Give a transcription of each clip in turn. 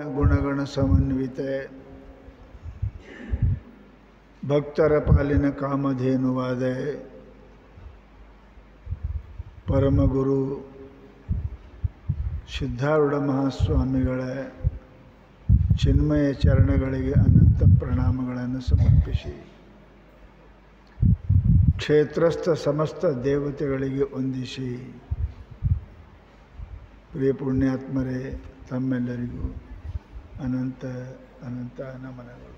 ಗುಣಗಣ ಸಮನ್ವಿತ ಭಕ್ತರ ಪಾಲಿನ ಕಾಮಧೇನುವಾದ ಪರಮಗುರು ಸಿದ್ಧಾರೂಢ ಮಹಾಸ್ವಾಮಿಗಳ ಚಿನ್ಮಯ ಚರಣಗಳಿಗೆ ಅನಂತ ಪ್ರಣಾಮಗಳನ್ನು ಸಮರ್ಪಿಸಿ ಕ್ಷೇತ್ರಸ್ಥ ಸಮಸ್ತ ದೇವತೆಗಳಿಗೆ ವಂದಿಸಿ ಪ್ರಿಯ ಪುಣ್ಯಾತ್ಮರೇ, ತಮ್ಮೆಲ್ಲರಿಗೂ ಅನಂತ ಅನಂತ ನಮನಗಳು.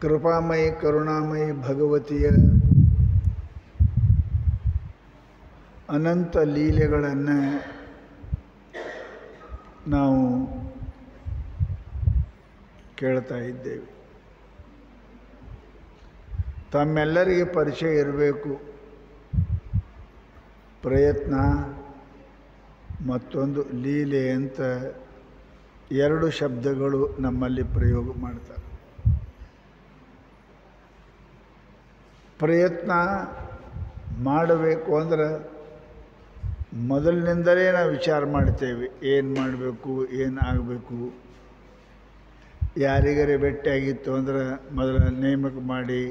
ಕೃಪಾಮಯಿ ಕರುಣಾಮಯಿ ಭಗವತಿಯ ಅನಂತ ಲೀಲೆಗಳನ್ನು ನಾವು ಕೇಳ್ತಾ ಇದ್ದೇವೆ. ತಮ್ಮೆಲ್ಲರಿಗೆ ಪರಿಚಯ ಇರಬೇಕು. ಪ್ರಯತ್ನ ಮತ್ತೊಂದು ಲೀಲೆ ಅಂತ ಎರಡು ಶಬ್ದಗಳು ನಮ್ಮಲ್ಲಿ ಪ್ರಯೋಗ ಮಾಡ್ತಾರೆ. ಪ್ರಯತ್ನ ಮಾಡಬೇಕು ಅಂದ್ರೆ ಮೊದಲಿನಿಂದಲೇ ನಾವು ವಿಚಾರ ಮಾಡ್ತೇವೆ, ಏನು ಮಾಡಬೇಕು, ಏನು ಆಗಬೇಕು. ಯಾರಿಗರೆ ಭೇಟಿಯಾಗಿತ್ತು ಅಂದ್ರೆ ಮೊದಲ ನೇಮಕ ಮಾಡಿ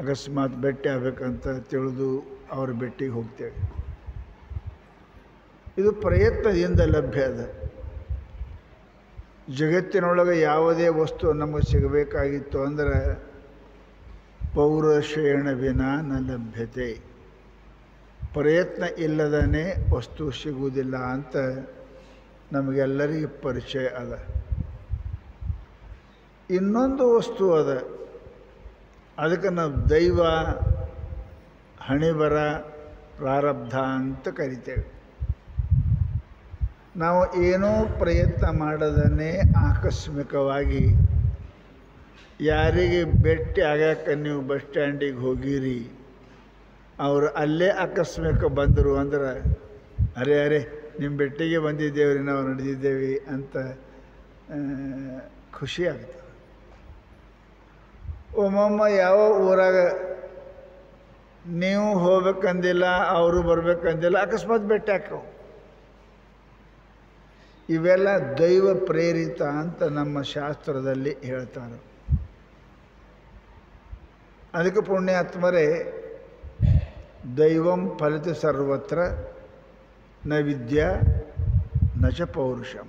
ಅಕಸ್ಮಾತ್ ಭೇಟಿ ಆಗಬೇಕಂತ ತಿಳಿದು ಅವ್ರ ಭೇಟಿಗೆ ಹೋಗ್ತೇವೆ. ಇದು ಪ್ರಯತ್ನದಿಂದ ಲಭ್ಯ ಅದ. ಜಗತ್ತಿನೊಳಗೆ ಯಾವುದೇ ವಸ್ತು ನಮಗೆ ಸಿಗಬೇಕಾಗಿತ್ತು ಅಂದ್ರೆ ಪೌರುಷೇಣ ವಿನಾ ನ ಲಭ್ಯತೆ. ಪ್ರಯತ್ನ ಇಲ್ಲದೇ ವಸ್ತು ಸಿಗುವುದಿಲ್ಲ ಅಂತ ನಮಗೆಲ್ಲರಿಗೂ ಪರಿಚಯ ಅದ. ಇನ್ನೊಂದು ವಸ್ತು ಅದ, ಅದಕ್ಕೆ ನಾವು ದೈವ, ಹಣೆಬರ, ಪ್ರಾರಬ್ಧ ಅಂತ ಕರಿತೇವೆ. ನಾವು ಏನೋ ಪ್ರಯತ್ನ ಮಾಡದೇ ಆಕಸ್ಮಿಕವಾಗಿ ಯಾರಿಗೆ ಭೇಟಿ ಆಗಕ್ಕೆ ನೀವು ಬಸ್ ಸ್ಟ್ಯಾಂಡಿಗೆ ಹೋಗಿರಿ, ಅವರು ಅಲ್ಲೇ ಆಕಸ್ಮಿಕ ಬಂದರು ಅಂದ್ರೆ ಅರೆ ನಿಮ್ಮ ಭೇಟಿಗೆ ಬಂದಿದ್ದೇವ್ರಿ, ನಾವು ನಡೆದಿದ್ದೇವೆ ಅಂತ ಖುಷಿ ಆಗ್ತದೆ. ಒಮ್ಮೊಮ್ಮ ಯಾವ ಊರಾಗ ನೀವು ಹೋಗ್ಬೇಕಂದಿಲ್ಲ, ಅವರು ಬರ್ಬೇಕಂದಿಲ್ಲ, ಅಕಸ್ಮಾತ್ ಭೇಟಿ ಹಾಕವು. ಇವೆಲ್ಲ ದೈವ ಪ್ರೇರಿತ ಅಂತ ನಮ್ಮ ಶಾಸ್ತ್ರದಲ್ಲಿ ಹೇಳ್ತಾರೆ. ಅದಕ್ಕೆ ಪುಣ್ಯಾತ್ಮರೇ, ದೈವಂ ಫಲಿತ ಸರ್ವತ್ರ ನ ವಿದ್ಯಾ ನ ಚ ಪೌರುಷಂ.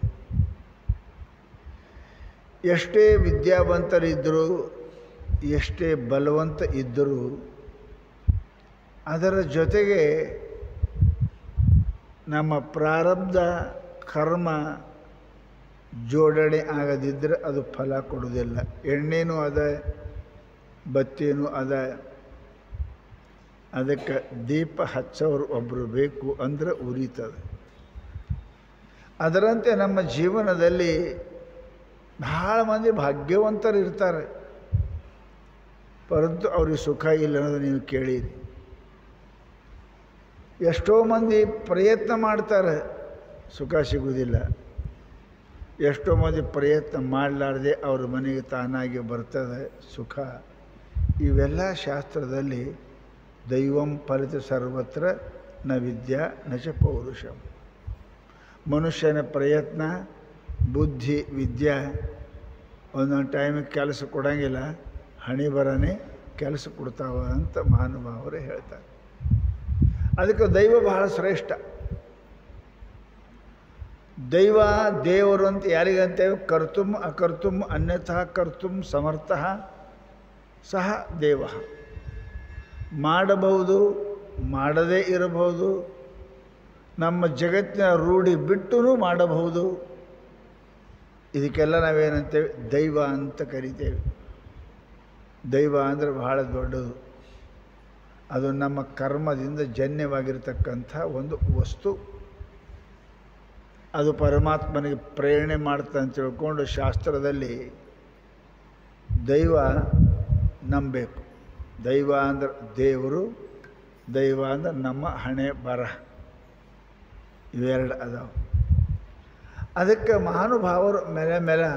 ಎಷ್ಟೇ ವಿದ್ಯಾವಂತರಿದ್ದರೂ, ಎಷ್ಟೇ ಬಲವಂತ ಇದ್ದರೂ ಅದರ ಜೊತೆಗೆ ನಮ್ಮ ಪ್ರಾರಬ್ಧ ಕರ್ಮ ಜೋಡಣೆ ಆಗದಿದ್ದರೆ ಅದು ಫಲ ಕೊಡುವುದಿಲ್ಲ. ಎಣ್ಣೆನೂ ಅದ, ಬತ್ತಿನೂ ಅದ. ಅದಕ್ಕೆ ದೀಪ ಹಚ್ಚೋರು ಒಬ್ಬರು ಬೇಕು ಅಂದ್ರೆ ಉರಿತದೆ. ಅದರಂತೆ ನಮ್ಮ ಜೀವನದಲ್ಲಿ ಬಹಳ ಮಂದಿ ಭಾಗ್ಯವಂತರು ಇರ್ತಾರೆ, ಪರಂತು ಅವ್ರಿಗೆ ಸುಖ ಇಲ್ಲ ಅನ್ನೋದು ನೀವು ಕೇಳಿರಿ. ಎಷ್ಟೋ ಮಂದಿ ಪ್ರಯತ್ನ ಮಾಡ್ತಾರೆ, ಸುಖ ಸಿಗುವುದಿಲ್ಲ. ಎಷ್ಟೋ ಮಂದಿ ಪ್ರಯತ್ನ ಮಾಡಲಾರ್ದೆ ಅವ್ರ ಮನೆಗೆ ತಾನಾಗಿ ಬರ್ತದೆ ಸುಖ. ಇವೆಲ್ಲ ಶಾಸ್ತ್ರದಲ್ಲಿ ದೈವಂ ಫಲಿತ ಸರ್ವತ್ರ ನ ವಿದ್ಯಾ ನ ಚ ಪೌರುಷಂ. ಮನುಷ್ಯನ ಪ್ರಯತ್ನ, ಬುದ್ಧಿ, ವಿದ್ಯೆ ಒಂದೊಂದು ಟೈಮಿಗೆ ಕೆಲಸ ಕೊಡೋಂಗಿಲ್ಲ, ಹಣೆ ಬರನೇ ಕೆಲಸ ಕೊಡ್ತಾವ ಅಂತ ಮಹಾನುಭಾವರೇ ಹೇಳ್ತಾರೆ. ಅದಕ್ಕೆ ದೈವ ಬಹಳ ಶ್ರೇಷ್ಠ. ದೈವ, ದೇವರು ಅಂತ ಯಾರಿಗಂತೇವೆ? ಕರ್ತುಂ ಅಕರ್ತುಂ ಅನ್ಯಥಾ ಕರ್ತುಂ ಸಮರ್ಥಃ ಸಹ ದೇವ. ಮಾಡಬಹುದು, ಮಾಡದೇ ಇರಬಹುದು, ನಮ್ಮ ಜಗತ್ತಿನ ರೂಢಿ ಬಿಟ್ಟೂ ಮಾಡಬಹುದು. ಇದಕ್ಕೆಲ್ಲ ನಾವೇನಂತೇವೆ? ದೈವ ಅಂತ ಕರಿತೇವೆ. ದೈವ ಅಂದರೆ ಬಹಳ ದೊಡ್ಡದು. ಅದು ನಮ್ಮ ಕರ್ಮದಿಂದ ಜನ್ಯವಾಗಿರ್ತಕ್ಕಂಥ ಒಂದು ವಸ್ತು. ಅದು ಪರಮಾತ್ಮನಿಗೆ ಪ್ರೇರಣೆ ಮಾಡ್ತಾ ಅಂತ ತಿಳ್ಕೊಂಡು ಶಾಸ್ತ್ರದಲ್ಲಿ ದೈವ ನಂಬಬೇಕು. ದೈವ ಅಂದ್ರೆ ದೇವರು, ದೈವ ಅಂದ್ರೆ ನಮ್ಮ ಹಣೆ ಬರಹ, ಇವೆರಡು ಅದಾವ. ಅದಕ್ಕೆ ಮಹಾನುಭಾವರು ಮೇಲೆ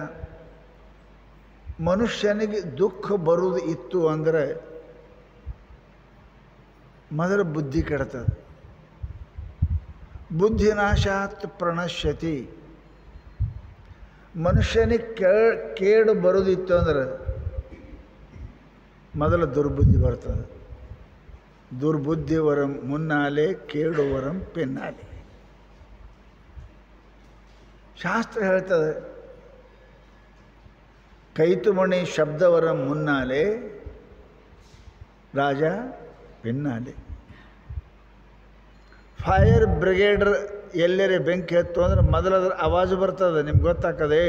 ಮನುಷ್ಯನಿಗೆ ದುಃಖ ಬರುವುದು ಇತ್ತು ಅಂದರೆ ಮೊದಲು ಬುದ್ಧಿ ಕೆಡ್ತದೆ. ಬುದ್ಧಿನಾಶಾತ್ ಪ್ರಣಶ್ಯತಿ. ಮನುಷ್ಯನಿಗೆ ಕೇಡು ಬರೋದಿತ್ತು ಅಂದ್ರೆ ಮೊದಲು ದುರ್ಬುದ್ಧಿ ಬರ್ತದೆ. ದುರ್ಬುದ್ಧಿ ವರಂ ಮುನ್ನಾಲೆ, ಕೇಡು ವರಂ ಪಿನ್ನಾಲೆ. ಶಾಸ್ತ್ರ ಹೇಳ್ತದೆ, ಕೈತುಮಣಿ ಶಬ್ದವರಂ ಮುನ್ನಾಲೆ, ರಾಜ ಪಿನ್ನಾಲೆ. ಫೈರ್ ಬ್ರಿಗೇಡರ್ ಎಲ್ಲೇ ಬೆಂಕಿ ಹತ್ತು ಅಂದ್ರೆ ಮೊದಲದ್ರ ಆವಾಜು ಬರ್ತದೆ. ನಿಮ್ಗೆ ಗೊತ್ತಾಗ್ತದೆ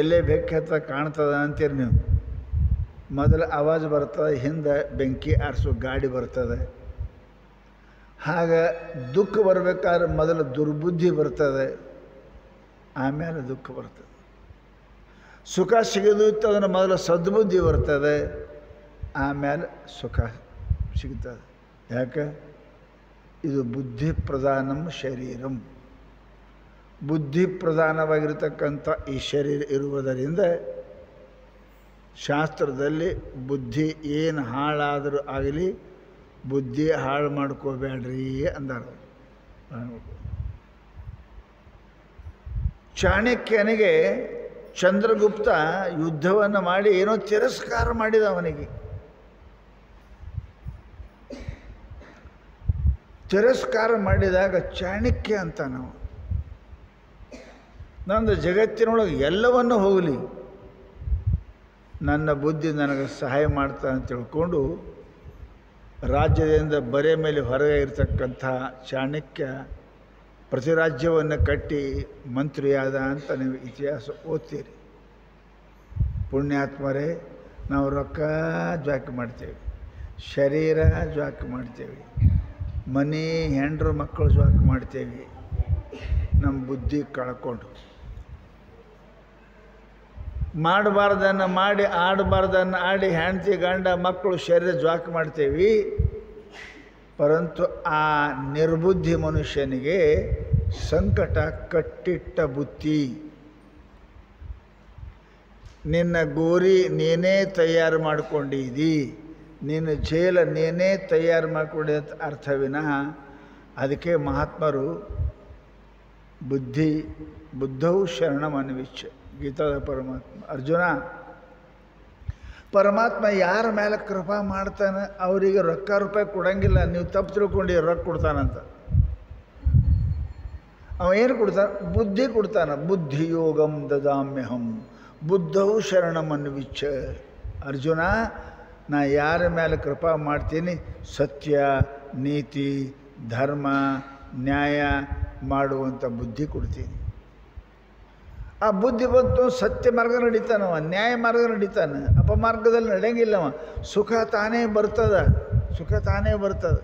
ಎಲ್ಲೇ ಬೆಂಕಿ ಹತ್ತ ಕಾಣ್ತದೆ ಅಂತೀರಿ ನೀವು. ಮೊದಲು ಆವಾಜು ಬರ್ತದೆ, ಹಿಂದೆ ಬೆಂಕಿ ಆರಿಸೋ ಗಾಡಿ ಬರ್ತದೆ. ಹಾಗೆ ದುಃಖ ಬರಬೇಕಾದ್ರೆ ಮೊದಲು ದುರ್ಬುದ್ಧಿ ಬರ್ತದೆ, ಆಮೇಲೆ ದುಃಖ ಬರ್ತದೆ. ಸುಖ ಸಿಗೋದು ಇತ್ತು ಅದನ್ನು ಮೊದಲು ಸದ್ಬುದ್ಧಿ ಬರ್ತದೆ, ಆಮೇಲೆ ಸುಖ ಸಿಗ್ತದೆ. ಯಾಕೆ? ಇದು ಬುದ್ಧಿ ಪ್ರಧಾನಂ ಶರೀರಂ. ಬುದ್ಧಿ ಪ್ರಧಾನವಾಗಿರತಕ್ಕಂಥ ಈ ಶರೀರ ಇರುವುದರಿಂದ ಶಾಸ್ತ್ರದಲ್ಲಿ ಬುದ್ಧಿ ಏನು ಹಾಳಾದರೂ ಆಗಲಿ ಬುದ್ಧಿ ಹಾಳು ಮಾಡ್ಕೋಬೇಡ್ರಿ ಅಂದಾರ. ಚಾಣಕ್ಯನಿಗೆ ಚಂದ್ರಗುಪ್ತ ಯುದ್ಧವನ್ನು ಮಾಡಿ ಏನೋ ತಿರಸ್ಕಾರ ಮಾಡಿದ. ಅವನಿಗೆ ತಿರಸ್ಕಾರ ಮಾಡಿದಾಗ ಚಾಣಕ್ಯ ಅಂತ ನಾವು, ನಂದು ಜಗತ್ತಿನೊಳಗೆ ಎಲ್ಲವನ್ನೂ ಹೋಗಲಿ, ನನ್ನ ಬುದ್ಧಿ ನನಗೆ ಸಹಾಯ ಮಾಡ್ತಾ ಅಂತ ತಿಳ್ಕೊಂಡು ರಾಜ್ಯದಿಂದ ಬರೆ ಮೇಲೆ ಹೊರಗೆ ಇರತಕ್ಕಂಥ ಚಾಣಕ್ಯ ಪ್ರತಿ ರಾಜ್ಯವನ್ನು ಕಟ್ಟಿ ಮಂತ್ರಿಯಾದ ಅಂತ ನೀವು ಇತಿಹಾಸ ಓದ್ತೀರಿ. ಪುಣ್ಯಾತ್ಮರೇ, ನಾವು ರೊಕ್ಕ ಜ್ವಾಕಿ ಮಾಡ್ತೇವೆ, ಶರೀರ ಜ್ವಾಕಿ ಮಾಡ್ತೇವೆ, ಮನೆ ಹೆಂಡ್ರು ಮಕ್ಕಳು ಜ್ವಾಕಿ ಮಾಡ್ತೇವೆ. ನಮ್ಮ ಬುದ್ಧಿ ಕಳ್ಕೊಂಡು ಮಾಡಬಾರ್ದನ್ನು ಮಾಡಿ ಆಡಬಾರ್ದನ್ನು ಆಡಿ ಹೆಂಡತಿ ಗಂಡ ಮಕ್ಕಳು ಶರೀರ ಜ್ವಾಕಿ ಮಾಡ್ತೇವೆ. ಪರಂತು ಆ ನಿರ್ಬುದ್ಧಿ ಮನುಷ್ಯನಿಗೆ ಸಂಕಟ ಕಟ್ಟಿಟ್ಟ ಬುತ್ತಿ. ನಿನ್ನ ಗೋರಿ ನೀನೇ ತಯಾರು ಮಾಡ್ಕೊಂಡಿದ್ದಿ, ನಿನ್ನ ಜೇಲ ನೀನೇ ತಯಾರು ಮಾಡ್ಕೊಂಡಿ ಅಂತ ಅರ್ಥವಿನಃ. ಅದಕ್ಕೆ ಮಹಾತ್ಮರು ಬುದ್ಧೌ ಶರಣಮನ್ವಿಚ್ಛ ಗೀತಾದ ಪರಮಾತ್ಮ, ಅರ್ಜುನ ಪರಮಾತ್ಮ ಯಾರ ಮೇಲೆ ಕೃಪಾ ಮಾಡ್ತಾನೆ ಅವರಿಗೆ ರೊಕ್ಕ ರೂಪಾಯಿ ಕೊಡಂಗಿಲ್ಲ. ನೀವು ತಪ್ಪು ತಿಳ್ಕೊಂಡು ರೊಕ್ಕ ಕೊಡ್ತಾನಂತ. ಅವ ಏನು ಕೊಡ್ತಾನೆ? ಬುದ್ಧಿ ಕೊಡ್ತಾನೆ. ಬುದ್ಧಿಯೋಗಂ ದದಾಮ್ಯಹಂ ಬುದ್ಧೌ ಶರಣಮನ್ವಿಚ್ಛ. ಅರ್ಜುನ, ನಾ ಯಾರ ಮೇಲೆ ಕೃಪಾ ಮಾಡ್ತೀನಿ? ಸತ್ಯ, ನೀತಿ, ಧರ್ಮ, ನ್ಯಾಯ ಮಾಡುವಂಥ ಬುದ್ಧಿ ಕೊಡ್ತೀನಿ. ಆ ಬುದ್ಧಿ ಬಂತು, ಸತ್ಯ ಮಾರ್ಗ ನಡೀತಾನವ, ನ್ಯಾಯ ಮಾರ್ಗ ನಡೀತಾನೆ, ಅಪಮಾರ್ಗದಲ್ಲಿ ನಡೆಯಂಗಿಲ್ಲವ. ಸುಖ ತಾನೇ ಬರ್ತದ, ಸುಖ ತಾನೇ ಬರ್ತದೆ.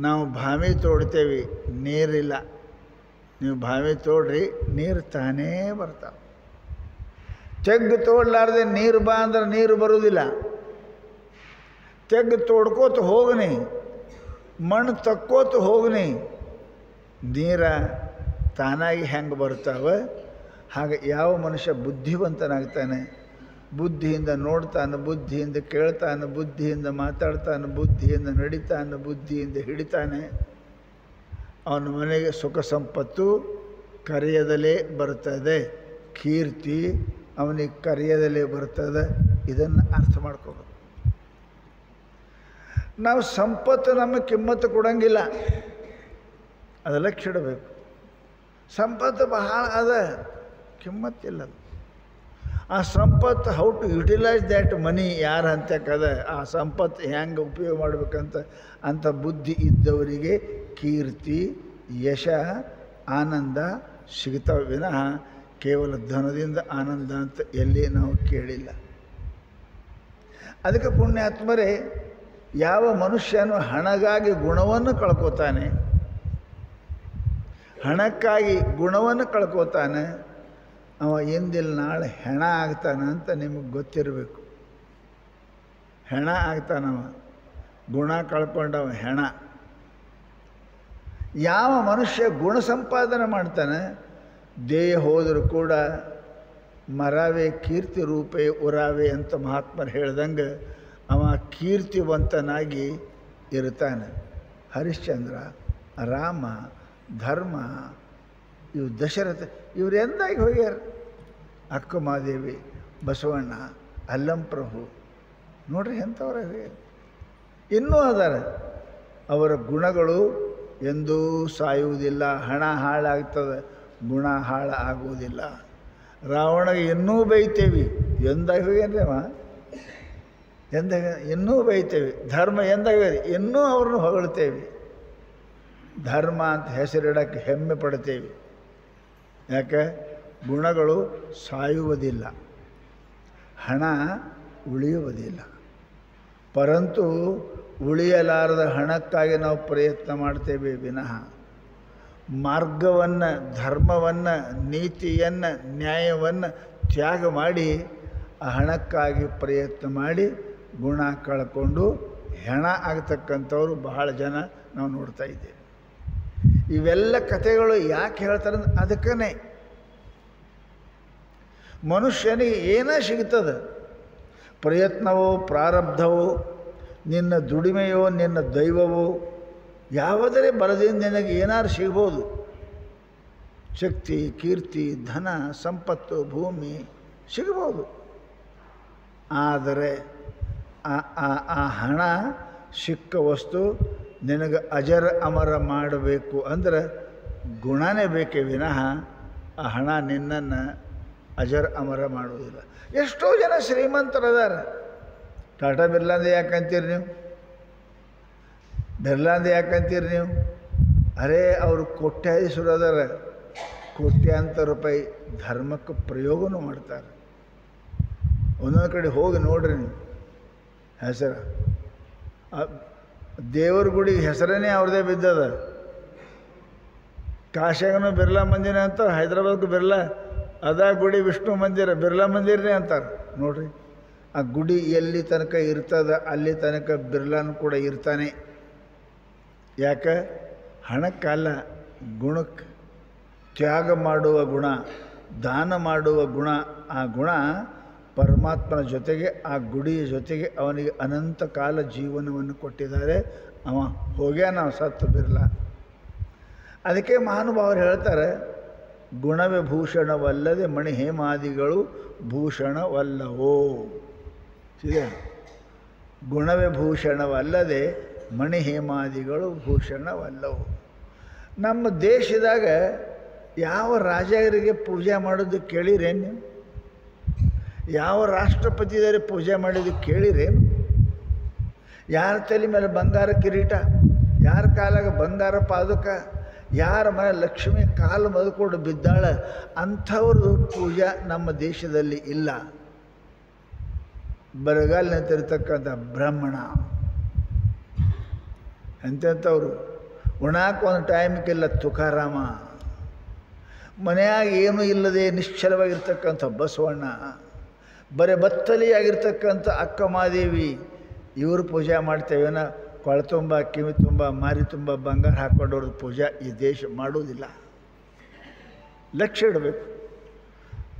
ನಾವು ಬಾವಿ ತೋಡ್ತೇವೆ, ನೀರಿಲ್ಲ. ನೀವು ಬಾವಿ ತೋಡ್ರಿ, ನೀರು ತಾನೇ ಬರ್ತಾವೆ. ತೆಗ್ಗು ತೋಡ್ಲಾರ್ದೆ ನೀರು ಬಾ ಅಂದ್ರೆ ನೀರು ಬರುವುದಿಲ್ಲ. ತೆಗ್ಗು ತೋಡ್ಕೋತ ಹೋಗ್ನಿ, ಮಣ್ಣು ತಕ್ಕೋತ ಹೋಗ್ನಿ, ನೀರ ತಾನಾಗಿ ಹೆಂಗೆ ಬರ್ತಾವೆ. ಹಾಗೆ ಯಾವ ಮನುಷ್ಯ ಬುದ್ಧಿವಂತನಾಗ್ತಾನೆ, ಬುದ್ಧಿಯಿಂದ ನೋಡ್ತಾನೆ, ಬುದ್ಧಿಯಿಂದ ಕೇಳ್ತಾನೆ, ಬುದ್ಧಿಯಿಂದ ಮಾತಾಡ್ತಾನೆ, ಬುದ್ಧಿಯಿಂದ ನಡಿತಾನೆ, ಬುದ್ಧಿಯಿಂದ ಹಿಡಿತಾನೆ, ಅವನ ಮನೆಗೆ ಸುಖ ಸಂಪತ್ತು ಕರೆಯದಲೇ ಬರ್ತದೆ, ಕೀರ್ತಿ ಅವನಿಗೆ ಕರೆಯದಲೇ ಬರ್ತದೆ. ಇದನ್ನು ಅರ್ಥ ಮಾಡ್ಕೋಬೇಕು. ನಾವು ಸಂಪತ್ತು ನಮಗೆ ಕಿಮ್ಮತ್ತು ಕೊಡಂಗಿಲ್ಲ, ಅದೆಲ್ಲ ಕಿಡಬೇಕು. ಸಂಪತ್ತು ಬಹಳ ಅದ, ಕಿಮ್ಮತ್ತಿಲ್ಲ. ಆ ಸಂಪತ್ತು how to utilise that money ಯಾರ ಅಂತಕ್ಕದ, ಆ ಸಂಪತ್ತು ಹೆಂಗೆ ಉಪಯೋಗ ಮಾಡ್ಬೇಕಂತ ಅಂಥ ಬುದ್ಧಿ ಇದ್ದವರಿಗೆ ಕೀರ್ತಿ, ಯಶ, ಆನಂದ ಸಿಗ್ತಾವೆ ವಿನಃ ಕೇವಲ ಧನದಿಂದ ಆನಂದ ಅಂತ ಎಲ್ಲಿ ನಾವು ಕೇಳಿಲ್ಲ. ಅದಕ್ಕೆ ಪುಣ್ಯಾತ್ಮರೇ, ಯಾವ ಮನುಷ್ಯನು ಹಣಗಾಗಿ ಗುಣವನ್ನು ಕಳ್ಕೋತಾನೆ, ಹಣಕ್ಕಾಗಿ ಗುಣವನ್ನು ಕಳ್ಕೋತಾನೆ, ಅವ ಎಂದಿಲ್ಲ ನಾಳೆ ಹೆಣ ಆಗ್ತಾನೆ ಅಂತ ನಿಮಗೆ ಗೊತ್ತಿರಬೇಕು. ಹೆಣ ಆಗ್ತಾನವ, ಗುಣ ಕಳ್ಕೊಂಡವ ಹೆಣ. ಯಾವ ಮನುಷ್ಯ ಗುಣ ಸಂಪಾದನೆ ಮಾಡ್ತಾನೆ, ದೇಹ ಹೋದರೂ ಕೂಡ ಮರಾವೆ ಕೀರ್ತಿ ರೂಪೇ ಉರಾವೆ ಅಂತ ಮಹಾತ್ಮರು ಹೇಳ್ದಂಗೆ ಅವ ಕೀರ್ತಿವಂತನಾಗಿ ಇರ್ತಾನೆ. ಹರಿಶ್ಚಂದ್ರ, ರಾಮ, ಧರ್ಮ, ಇವು ದಶರಥ ಇವ್ರು ಎಂದಾಗಿ ಹೋಗ್ಯಾರ. ಅಕ್ಕಮಹಾದೇವಿ, ಬಸವಣ್ಣ, ಅಲ್ಲಂಪ್ರಭು ನೋಡ್ರಿ ಎಂಥವ್ರ ಹೋಗ್ಯಾರ. ಇನ್ನೂ ಅದಾರ. ಅವರ ಗುಣಗಳು ಎಂದೂ ಸಾಯುವುದಿಲ್ಲ. ಹಣ ಹಾಳಾಗ್ತದೆ, ಗುಣ ಹಾಳು ಆಗುವುದಿಲ್ಲ. ರಾವಣಗೆ ಇನ್ನೂ ಬೈತೇವಿ, ಎಂದಾಗ ಹೋಗ್ಯಾನ್ರಿ ಅವ, ಎಂದಾಗ ಇನ್ನೂ ಬೈತೇವೆ. ಧರ್ಮ ಎಂದಾಗ ಇನ್ನೂ ಅವ್ರನ್ನ ಹೊಗಳ್ತೇವೆ. ಧರ್ಮ ಅಂತ ಹೆಸರಿಡಕ್ಕೆ ಹೆಮ್ಮೆ ಪಡ್ತೇವೆ. ಯಾಕೆ? ಗುಣಗಳು ಸಾಯುವುದಿಲ್ಲ, ಹಣ ಉಳಿಯುವುದಿಲ್ಲ. ಪರಂತು ಉಳಿಯಲಾರದ ಹಣಕ್ಕಾಗಿ ನಾವು ಪ್ರಯತ್ನ ಮಾಡ್ತೇವೆ ವಿನಃ ಮಾರ್ಗವನ್ನು, ಧರ್ಮವನ್ನು, ನೀತಿಯನ್ನು, ನ್ಯಾಯವನ್ನು ತ್ಯಾಗ ಮಾಡಿ ಆ ಹಣಕ್ಕಾಗಿ ಪ್ರಯತ್ನ ಮಾಡಿ ಗುಣ ಕಳ್ಕೊಂಡು ಹೆಣ ಆಗ್ತಕ್ಕಂಥವ್ರು ಬಹಳ ಜನ ನಾವು ನೋಡ್ತಾ ಇದ್ದೇವೆ. ಇವೆಲ್ಲ ಕಥೆಗಳು ಯಾಕೆ ಹೇಳ್ತಾರೆ ಅಂದ್ರೆ ಅದಕ್ಕೇ ಮನುಷ್ಯನಿಗೆ ಏನೇ ಸಿಗ್ತದೆ, ಪ್ರಯತ್ನವೋ ಪ್ರಾರಬ್ಧವೋ, ನಿನ್ನ ದುಡಿಮೆಯೋ ನಿನ್ನ ದೈವವೋ, ಯಾವುದರೇ ಬರದಿಂದ ನಿನಗೆ ಏನಾರು ಸಿಗ್ಬೋದು. ಶಕ್ತಿ, ಕೀರ್ತಿ, ಧನ, ಸಂಪತ್ತು, ಭೂಮಿ ಸಿಗ್ಬೋದು. ಆದರೆ ಆ ಹಣ ಸಿಕ್ಕ ವಸ್ತು ನಿನಗೆ ಅಜರ ಅಮರ ಮಾಡಬೇಕು ಅಂದ್ರೆ ಗುಣನೇ ಬೇಕೇ ವಿನಃ ಆ ಹಣ ನಿನ್ನನ್ನು ಅಜರ ಅಮರ ಮಾಡುವುದಿಲ್ಲ. ಎಷ್ಟೋ ಜನ ಶ್ರೀಮಂತರದಾರ. ಟಾಟಾ ಬಿರ್ಲಾಂದ ಯಾಕಂತೀರಿ ನೀವು? ಬಿರ್ಲಾಂದ ಯಾಕಂತೀರಿ ನೀವು? ಅರೇ ಅವರು ಕೋಟ್ಯಾಧೀಶರು ಅದಾರ. ಕೋಟ್ಯಾಂತರ ರೂಪಾಯಿ ಧರ್ಮಕ್ಕೆ ಪ್ರಯೋಗನೂ ಮಾಡ್ತಾರೆ. ಒಂದೊಂದು ಕಡೆ ಹೋಗಿ ನೋಡ್ರಿ ನೀವು, ಹೆಸರು ದೇವ್ರ ಗುಡಿ ಹೆಸರೇ ಅವ್ರದ್ದೇ ಬಿದ್ದದ. ಕಾಶಿಯಾಗನೂ ಬಿರ್ಲಾ ಮಂದಿರ ಅಂತ, ಹೈದ್ರಾಬಾದ್ಗೂ ಬಿರ್ಲಾ, ಅದ ಗುಡಿ ವಿಷ್ಣು ಮಂದಿರ, ಬಿರ್ಲಾ ಮಂದಿರನೇ ಅಂತಾರೆ. ನೋಡ್ರಿ, ಆ ಗುಡಿ ಎಲ್ಲಿ ತನಕ ಇರ್ತದ ಅಲ್ಲಿ ತನಕ ಬಿರ್ಲಾನು ಕೂಡ ಇರ್ತಾನೆ. ಯಾಕೆ? ಹಣಕ್ಕಲ್ಲ, ಗುಣಕ್ಕೆ. ತ್ಯಾಗ ಮಾಡುವ ಗುಣ, ದಾನ ಮಾಡುವ ಗುಣ, ಆ ಗುಣ ಪರಮಾತ್ಮನ ಜೊತೆಗೆ ಆ ಗುಡಿಯ ಜೊತೆಗೆ ಅವನಿಗೆ ಅನಂತ ಕಾಲ ಜೀವನವನ್ನು ಕೊಟ್ಟಿದ್ದಾರೆ. ಅವ ಹೋಗ್ಯಾನ, ನಾವು ಸತ್ತು ಬಿರ್ಲಾ. ಅದಕ್ಕೆ ಮಹಾನುಭಾವರು ಹೇಳ್ತಾರೆ, ಗುಣವಿಭೂಷಣವಲ್ಲದೆ ಮಣಿ ಹೇಮಾದಿಗಳು ಭೂಷಣವಲ್ಲವೋ. ಇದೆ, ಗುಣವಿಭೂಷಣವಲ್ಲದೆ ಮಣಿ ಹೇಮಾದಿಗಳು ಭೂಷಣವಲ್ಲವು. ನಮ್ಮ ದೇಶದಾಗ ಯಾವ ರಾಜರಿಗೆ ಪೂಜೆ ಮಾಡೋದು ಕೇಳಿರೇನು? ಯಾವ ರಾಷ್ಟ್ರಪತಿದರೆ ಪೂಜೆ ಮಾಡಿದ್ದು ಕೇಳಿರೇನು? ಯಾರ ತಲೆ ಮೇಲೆ ಬಂಗಾರ ಕಿರೀಟ, ಯಾರ ಕಾಲಾಗ ಬಂಗಾರ ಪಾದುಕ, ಯಾರ ಮನೆ ಲಕ್ಷ್ಮಿ ಕಾಲು ಮಲ್ಕೊಂಡು ಬಿದ್ದಾಳ, ಅಂಥವ್ರದ್ದು ಪೂಜೆ ನಮ್ಮ ದೇಶದಲ್ಲಿ ಇಲ್ಲ. ಬರಗಾಲ ನಿಂತಿರ್ತಕ್ಕಂಥ ಬ್ರಾಹ್ಮಣ ಎಂಥವ್ರು, ಉಣಾಕ ಒಂದು ಟೈಮ್ಗಿಲ್ಲ ತುಕಾರಾಮ, ಮನೆಯಾಗ ಏನೂ ಇಲ್ಲದೆ ನಿಶ್ಚಲವಾಗಿರ್ತಕ್ಕಂಥ ಬಸವಣ್ಣ, ಬರೀ ಬತ್ತಲಿಯಾಗಿರ್ತಕ್ಕಂಥ ಅಕ್ಕಮಹಾದೇವಿ, ಇವರು ಪೂಜೆ ಮಾಡ್ತೇವೇನ? ಕೊಳ ತುಂಬ, ಕಿವಿ ತುಂಬ, ಮಾರಿ ತುಂಬ ಬಂಗಾರ ಹಾಕ್ಕೊಂಡವ್ರದ್ದು ಪೂಜೆ ಈ ದೇಶ ಮಾಡುವುದಿಲ್ಲ. ಲಕ್ಷ್ಯ ಇಡಬೇಕು.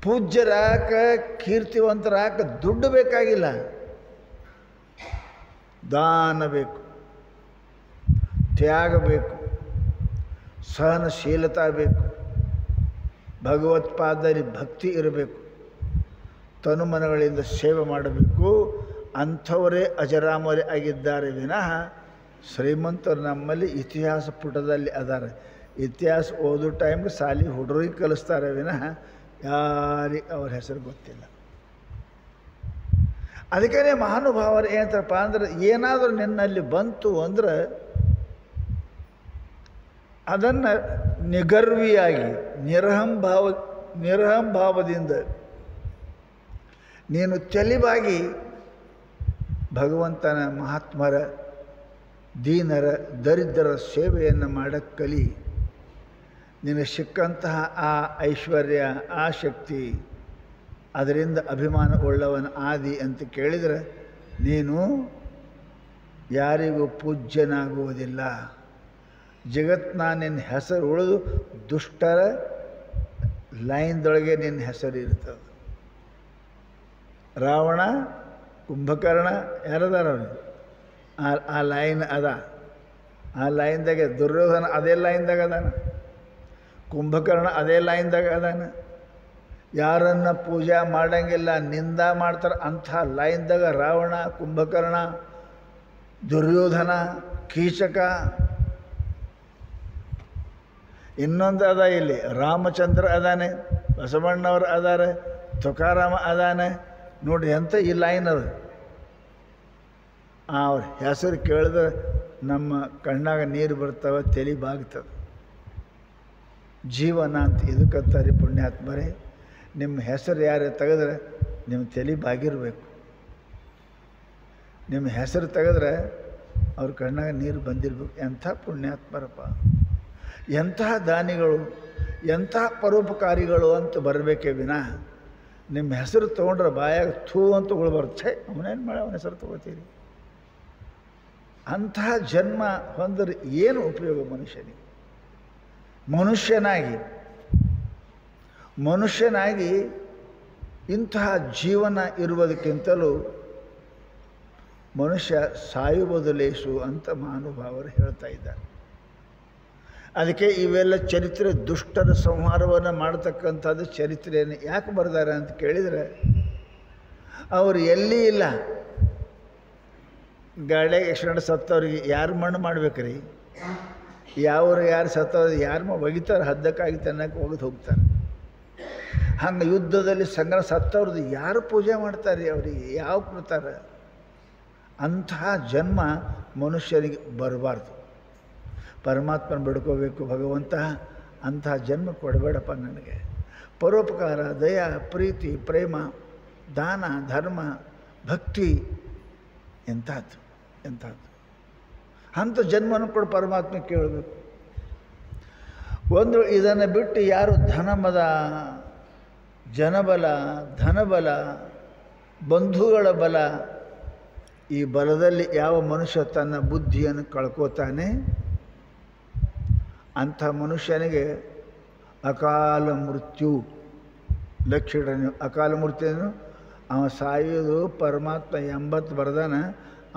ಪೂಜ್ಯರಾಕ, ಕೀರ್ತಿವಂತರಾಕ ದುಡ್ಡು ಬೇಕಾಗಿಲ್ಲ, ದಾನ ಬೇಕು, ತ್ಯಾಗ ಬೇಕು, ಸಹನಶೀಲತಾ ಬೇಕು, ಭಗವತ್ಪಾದದಲ್ಲಿ ಭಕ್ತಿ ಇರಬೇಕು, ತನುಮನಗಳಿಂದ ಸೇವೆ ಮಾಡಬೇಕು. ಅಂಥವರೇ ಅಜರಾಮರೇ ಆಗಿದ್ದಾರೆ ವಿನಃ ಶ್ರೀಮಂತರು ನಮ್ಮಲ್ಲಿ ಇತಿಹಾಸ ಪುಟದಲ್ಲಿ ಅದಾರೆ. ಇತಿಹಾಸ ಓದೋ ಟೈಮ್ಗೆ ಸಾಲಿ ಹುಡುಗರಿಗೆ ಕಲಿಸ್ತಾರೆ ವಿನಃ ಯಾರಿಗೆ ಅವ್ರ ಹೆಸರು ಗೊತ್ತಿಲ್ಲ. ಅದಕ್ಕೇ ಮಹಾನುಭಾವರು ಏನಂತಾರಪ್ಪ ಅಂದ್ರೆ, ಏನಾದರೂ ನಿನ್ನಲ್ಲಿ ಬಂತು ಅಂದ್ರೆ ಅದನ್ನು ನಿಗರ್ವಿಯಾಗಿ ನಿರಹಂಭಾವದಿಂದ ನೀನು ತೆಲಿವಾಗಿ ಭಗವಂತನ, ಮಹಾತ್ಮರ, ದೀನರ, ದರಿದ್ರರ ಸೇವೆಯನ್ನು ಮಾಡಕ್ಕೆ ಕಲಿ. ನಿನಗೆ ಸಿಕ್ಕಂತಹ ಆ ಐಶ್ವರ್ಯ, ಆ ಶಕ್ತಿ, ಅದರಿಂದ ಅಭಿಮಾನ ಉಳ್ಳವನ ಆದಿ ಅಂತ ಕೇಳಿದರೆ ನೀನು ಯಾರಿಗೂ ಪೂಜ್ಯನಾಗುವುದಿಲ್ಲ. ಜಗತ್ನ ನಿನ್ನ ಹೆಸರು ಉಳಿದು ದುಷ್ಟರ ಲೈನ್ದೊಳಗೆ ನಿನ್ನ ಹೆಸರು ಇರ್ತದೆ. ರಾವಣ ಕುಂಭಕರ್ಣ ಯಾರದಾರ ಅವ್ರಿಗೆ ಆ ಲೈನ್ ಅದ, ಆ ಲೈನ್ದಾಗೆ ದುರ್ಯೋಧನ ಅದೇ ಲೈನ್ದಾಗ ಅದಾನ, ಕುಂಭಕರ್ಣ ಅದೇ ಲೈನ್ದಾಗ ಅದಾನ. ಯಾರನ್ನ ಪೂಜೆ ಮಾಡಂಗಿಲ್ಲ, ನಿಂದ ಮಾಡ್ತಾರೆ ಅಂಥ ಲೈನ್ದಾಗ ರಾವಣ, ಕುಂಭಕರ್ಣ, ದುರ್ಯೋಧನ, ಕೀಚಕ. ಇನ್ನೊಂದು ಅದ ಇಲ್ಲಿ, ರಾಮಚಂದ್ರ ಅದಾನೆ, ಬಸವಣ್ಣವ್ರು ಅದಾರೆ, ತುಕಾರಾಮ ಅದಾನೆ. ನೋಡಿ ಎಂಥ ಈ ಲೈನ್ ಅದು. ಅವ್ರ ಹೆಸರು ಕೇಳಿದ್ರೆ ನಮ್ಮ ಕಣ್ಣಾಗ ನೀರು ಬರ್ತಾವೆ, ತಲೆ ಬಾಗ್ತದೆ. ಜೀವನ ಅಂತ ಇದಕ್ಕಂತಾರೆ ಪುಣ್ಯಾತ್ಮರೇ. ನಿಮ್ಮ ಹೆಸರು ಯಾರು ತೆಗೆದ್ರೆ ನಿಮ್ಮ ತಲೆ ಬಾಗಿರಬೇಕು. ನಿಮ್ಮ ಹೆಸರು ತೆಗೆದ್ರೆ ಅವ್ರ ಕಣ್ಣಾಗ ನೀರು ಬಂದಿರ್ಬೇಕು. ಎಂಥ ಪುಣ್ಯಾತ್ಮರಪ್ಪ, ಎಂತಹ ದಾನಿಗಳು, ಎಂತಹ ಪರೋಪಕಾರಿಗಳು ಅಂತ ಬರಬೇಕೇ ವಿನ ನಿಮ್ಮ ಹೆಸರು ತೊಗೊಂಡ್ರೆ ಬಾಯಾಗ ಥೂ ಅಂತ ಉಳ್ಬರ್ತೆ, ಅವನೇನು ಮಾಡಿ ಅವನ ಹೆಸರು ತೊಗೋತೀರಿ. ಅಂತಹ ಜನ್ಮ ಹೊಂದರೆ ಏನು ಉಪಯೋಗ ಮನುಷ್ಯನಿಗೆ? ಮನುಷ್ಯನಾಗಿ ಇಂತಹ ಜೀವನ ಇರುವುದಕ್ಕಿಂತಲೂ ಮನುಷ್ಯ ಸಾಯುವುದು ಲೇಸು ಅಂತ ಮಹಾನುಭಾವರು ಹೇಳ್ತಾ ಇದ್ದಾರೆ. ಅದಕ್ಕೆ ಇವೆಲ್ಲ ಚರಿತ್ರೆ, ದುಷ್ಟರ ಸಂಹಾರವನ್ನು ಮಾಡತಕ್ಕಂಥದ್ದು ಚರಿತ್ರೆಯನ್ನು ಯಾಕೆ ಬರೆದಾರೆ ಅಂತ ಕೇಳಿದರೆ, ಅವರು ಎಲ್ಲಿ ಇಲ್ಲ. ಗಾಳಿಯಾಗ ಎಕ್ಸಿಡೆಂಟ್ ಸತ್ತವ್ರಿಗೆ ಯಾರು ಮಣ್ಣು ಮಾಡ್ಬೇಕ್ರಿ? ಯಾವ್ರು ಯಾರು ಸತ್ತವ್ರು ಯಾರು ಒಗಿತಾರೆ, ಹದ್ದಕ್ಕಾಗಿ ತನ್ನಕ್ಕೆ ಒಗೆದು ಹೋಗ್ತಾರೆ. ಹಂಗೆ ಯುದ್ಧದಲ್ಲಿ ಸಂಗ್ರಹ ಸತ್ತವ್ರದ್ದು ಯಾರು ಪೂಜೆ ಮಾಡ್ತಾರೆ? ಅವರಿಗೆ ಯಾವ ಕೊಡ್ತಾರೆ? ಅಂತಹ ಜನ್ಮ ಮನುಷ್ಯನಿಗೆ ಬರಬಾರ್ದು. ಪರಮಾತ್ಮನ ಬಿಡ್ಕೋಬೇಕು, ಭಗವಂತ ಅಂತಹ ಜನ್ಮ ಕೊಡಬೇಡಪ್ಪ ನನಗೆ. ಪರೋಪಕಾರ, ದಯಾ, ಪ್ರೀತಿ, ಪ್ರೇಮ, ದಾನ, ಧರ್ಮ, ಭಕ್ತಿ ಎಂಥದ್ದು ಅಂಥ ಜನ್ಮವನ್ನು ಕೊಡು ಪರಮಾತ್ಮ ಕೇಳಬೇಕು. ಒಂದು ಇದನ್ನು ಬಿಟ್ಟು ಯಾರು ಧನಮದ, ಜನಬಲ, ಧನಬಲ, ಬಂಧುಗಳ ಬಲ, ಈ ಬಲದಲ್ಲಿ ಯಾವ ಮನುಷ್ಯ ತನ್ನ ಬುದ್ಧಿಯನ್ನು ಕಳ್ಕೋತಾನೆ ಅಂಥ ಮನುಷ್ಯನಿಗೆ ಅಕಾಲ ಮೃತ್ಯು ಲಕ್ಷಣ. ಅಕಾಲ ಮೃತ್ಯುನು ಅವ ಸಾಯೋದು ಪರಮಾತ್ಮ 80 ಬರ್ದಾನ,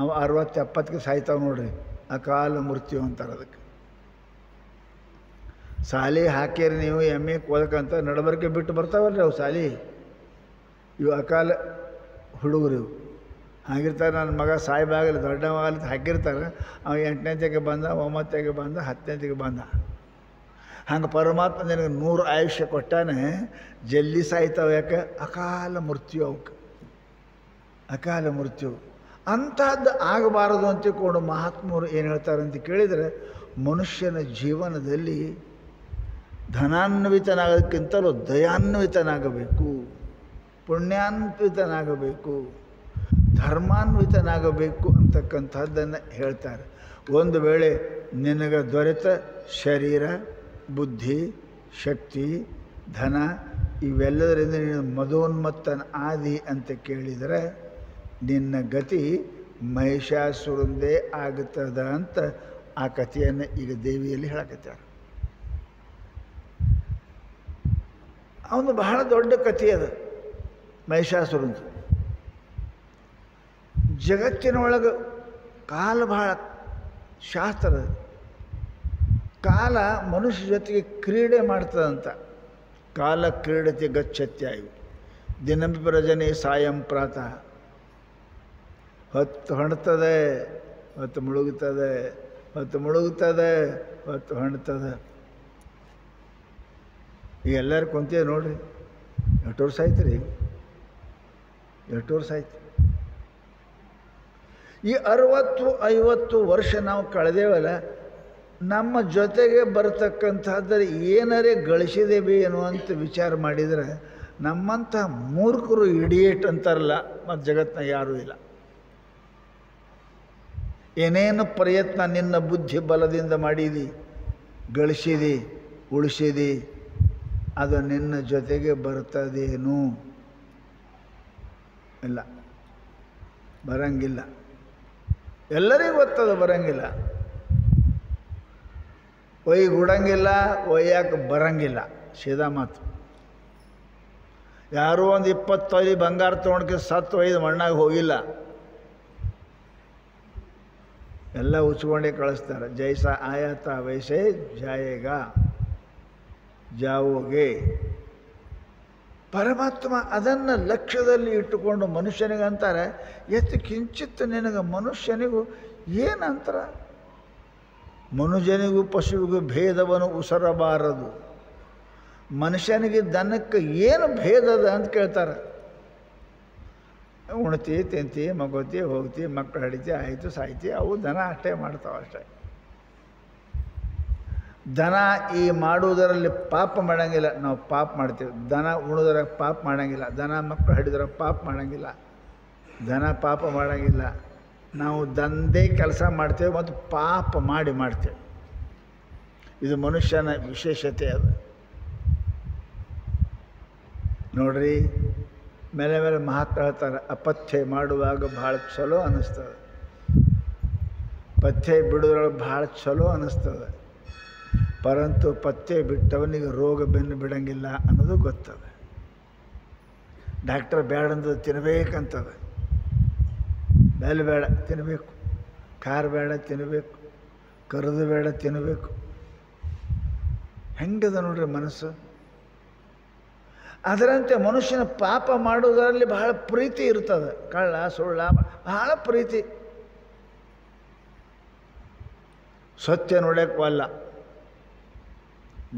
ಅವ 60-70ಕ್ಕೆ ಸಾಯ್ತಾವ ನೋಡ್ರಿ. ಅಕಾಲ ಮೃತ್ಯು ಅಂತಾರೆ ಅದಕ್ಕೆ. ಸಾಲಿ ಹಾಕ್ಯಾರಿ ನೀವು ಎಮ್ಮೆ ಓದಕ್ಕಂತ ನಡಬರ್ಕೆ ಬಿಟ್ಟು ಬರ್ತಾವಲ್ರಿ ಅವು ಸಾಲಿ. ಇವು ಅಕಾಲ ಹುಡುಗರು ಇವು ಹಾಗಿರ್ತಾರೆ. ನನ್ನ ಮಗ ಸಾಯ್ಬಾಗಲಿ ದೊಡ್ಡವಾಗಲಿ ಹಾಕಿರ್ತಾರೆ. ಅವ 8ನೇತಿಗೆ ಬಂದ, 9ನೇತಿಗೆ ಬಂದ, 10ನೇತಿಗೆ ಬಂದ. ಹಂಗೆ ಪರಮಾತ್ಮ ನಿನಗೆ 100 ಆಯುಷ್ಯ ಕೊಟ್ಟಾನೆ, ಜಲ್ದಿ ಸಾಯ್ತಾವೆ. ಯಾಕೆ? ಅಕಾಲ ಮೃತ್ಯು. ಅವಕ್ಕೆ ಅಕಾಲ ಮೃತ್ಯು ಅಂಥದ್ದು ಆಗಬಾರದು ಅಂತ ತಿಳ್ಕೊಂಡು ಮಹಾತ್ಮರು ಏನು ಹೇಳ್ತಾರೆ ಅಂತ ಕೇಳಿದರೆ, ಮನುಷ್ಯನ ಜೀವನದಲ್ಲಿ ಧನಾನ್ವಿತನಾಗೋದಕ್ಕಿಂತಲೂ ದಯಾನ್ವಿತನಾಗಬೇಕು, ಪುಣ್ಯಾನ್ವಿತನಾಗಬೇಕು, ಧರ್ಮಾನ್ವಿತನಾಗಬೇಕು ಅಂತಕ್ಕಂಥದ್ದನ್ನು ಹೇಳ್ತಾರೆ. ಒಂದು ವೇಳೆ ನಿನಗೆ ದೊರೆತ ಶರೀರ, ಬುದ್ಧಿ, ಶಕ್ತಿ, ಧನ ಇವೆಲ್ಲದರಿಂದ ನೀನು ಮದೋನ್ಮತ್ತನ ಆದಿ ಅಂತ ಕೇಳಿದರೆ ನಿನ್ನ ಗತಿ ಮಹಿಷಾಸುರಂದೇ ಆಗುತ್ತದ ಅಂತ ಆ ಕಥೆಯನ್ನು ಈಗ ದೇವಿಯಲ್ಲಿ ಹೇಳಕತ್ತಾರೆ. ಅವನು ಬಹಳ ದೊಡ್ಡ ಕಥೆ ಅದು ಮಹಿಷಾಸುರಂದು. ಜಗತ್ತಿನೊಳಗೆ ಕಾಲ ಬಹಳ ಶಾಸ್ತ್ರ. ಕಾಲ ಮನುಷ್ಯ ಜೊತೆಗೆ ಕ್ರೀಡೆ ಮಾಡ್ತದಂತ. ಕಾಲ ಕ್ರೀಡತೆ ಗಚ್ಚತ್ಯಾಯು ದಿನಂಬಿರಜನೆ ಸಾಯಂ ಪ್ರಾತಃ. ಹೊತ್ತು ಹೊಣ್ತದೆ, ಹೊತ್ತು ಮುಳುಗುತ್ತದೆ, ಹೊತ್ತು ಮುಳುಗುತ್ತದೆ, ಹೊತ್ತು ಹೊಣ್ತದೆ. ಈಗ ಎಲ್ಲರೂ ಕುಂತೀವಿ ನೋಡ್ರಿ. ಎಷ್ಟು ವರ್ಷ ಆಯ್ತು ರೀ? ಎಷ್ಟು ವರ್ಷ ಆಯ್ತು? ಈ 60-50 ವರ್ಷ ನಾವು ಕಳೆದೇವಲ್ಲ, ನಮ್ಮ ಜೊತೆಗೆ ಬರತಕ್ಕಂಥದ್ದರೆ ಏನಾರೇ ಗಳಿಸಿದೇವೆ ಏನೋ ಅಂತ ವಿಚಾರ ಮಾಡಿದರೆ ನಮ್ಮಂಥ ಮೂರ್ಖರು ಇಡಿಯೇಟ್ ಅಂತಾರಲ್ಲ, ಮತ್ತು ಜಗತ್ತಿನ ಯಾರೂ ಇಲ್ಲ. ಏನೇನು ಪ್ರಯತ್ನ ನಿನ್ನ ಬುದ್ಧಿ ಬಲದಿಂದ ಮಾಡಿದಿ, ಗಳಿಸಿದಿ, ಉಳಿಸಿದಿ, ಅದು ನಿನ್ನ ಜೊತೆಗೆ ಬರ್ತದೇನೂ ಇಲ್ಲ, ಬರಂಗಿಲ್ಲ. ಎಲ್ಲರಿಗೂ ಗೊತ್ತದ ಬರಂಗಿಲ್ಲ. ಒಯ್ಗುಡಂಗಿಲ್ಲ, ಒಯ್ಯಾಕೆ ಬರಂಗಿಲ್ಲ. ಸೀದಾ ಮಾತು. ಯಾರೋ ಒಂದು 20 ತೊಲಿ ಬಂಗಾರ ತೊಗೊಂಡ್ಕೆ 7 ಒಯ್ದು ಮಣ್ಣಾಗ ಹೋಗಿಲ್ಲ. ಎಲ್ಲ ಉಚ್ಕೊಂಡೇ ಕಳಿಸ್ತಾರೆ. ಜೈಸ ಆಯಾತ ವೈಸೆ ಜಾಯೇಗ ಜಾವೋಗೆ. ಪರಮಾತ್ಮ ಅದನ್ನು ಲಕ್ಷ್ಯದಲ್ಲಿ ಇಟ್ಟುಕೊಂಡು ಮನುಷ್ಯನಿಗಂತಾರೆ, ಎತ್ತು ಕಿಂಚಿತ್ತು ನಿನಗೆ ಮನುಷ್ಯನಿಗೂ ಏನಂತರ, ಮನುಜನಿಗೂ ಪಶುವಿಗೂ ಭೇದವನ್ನು ಉಸರಬಾರದು. ಮನುಷ್ಯನಿಗೆ ದನಕ್ಕೆ ಏನು ಭೇದದ ಅಂತ ಕೇಳ್ತಾರೆ. ಉಣ್ತಿ ತಿಂತಿ ಮಗೋತಿ ಹೋಗ್ತಿ ಮಕ್ಕಳು ಹಡಿತಿ ಆಯಿತು ಸಾಯ್ತಿ, ಅವು ದನ ಅಷ್ಟೇ ಮಾಡ್ತಾವೆ ಅಷ್ಟೇ. ದನ ಈ ಮಾಡುವುದರಲ್ಲಿ ಪಾಪ ಮಾಡೋಂಗಿಲ್ಲ, ನಾವು ಪಾಪ ಮಾಡ್ತೀವಿ. ದನ ಉಣೋದ್ರಾಗ ಪಾಪ ಮಾಡೋಂಗಿಲ್ಲ, ದನ ಮಕ್ಕಳು ಹಿಡಿದ್ರೆ ಪಾಪ ಮಾಡೋಂಗಿಲ್ಲ, ದನ ಪಾಪ ಮಾಡೋಂಗಿಲ್ಲ. ನಾವು ದಂಧೆ ಕೆಲಸ ಮಾಡ್ತೇವೆ ಮತ್ತು ಪಾಪ ಮಾಡ್ತೇವೆ. ಇದು ಮನುಷ್ಯನ ವಿಶೇಷತೆ ಅದು. ನೋಡ್ರಿ, ಮೇಲೆ ಮೇಲೆ ಮಹಾತ್ಮ ಹೇಳ್ತಾರೆ, ಅಪಥ್ಯ ಮಾಡುವಾಗ ಭಾಳ ಚಲೋ ಅನ್ನಿಸ್ತದೆ, ಪಥ್ಯ ಬಿಡೋದ್ರೊಳಗೆ ಭಾಳ ಚಲೋ ಅನ್ನಿಸ್ತದೆ. ಪರಂತು ಪಥ್ಯ ಬಿಟ್ಟವನಿಗೆ ರೋಗ ಬೆನ್ನು ಬಿಡಂಗಿಲ್ಲ ಅನ್ನೋದು ಗೊತ್ತದ. ಡಾಕ್ಟರ್ ಬೇಡ ಅಂದದ್ದು ತಿನ್ನಬೇಕಂತದ, ಬೆಲ್ಲ ಬೇಡ ತಿನ್ನಬೇಕು, ಖಾರ ಬೇಡ ತಿನ್ನಬೇಕು, ಕರೆದು ಬೇಡ ತಿನ್ನಬೇಕು. ಹೆಂಗದ ನೋಡ್ರಿ ಮನಸ್ಸು. ಅದರಂತೆ ಮನುಷ್ಯನ ಪಾಪ ಮಾಡುವುದರಲ್ಲಿ ಬಹಳ ಪ್ರೀತಿ ಇರ್ತದೆ. ಕಳ್ಳ ಸುಳ್ಳ ಬಹಳ ಪ್ರೀತಿ. ಸತ್ಯ ನೋಡೋಕ್ಕಲ್ಲ,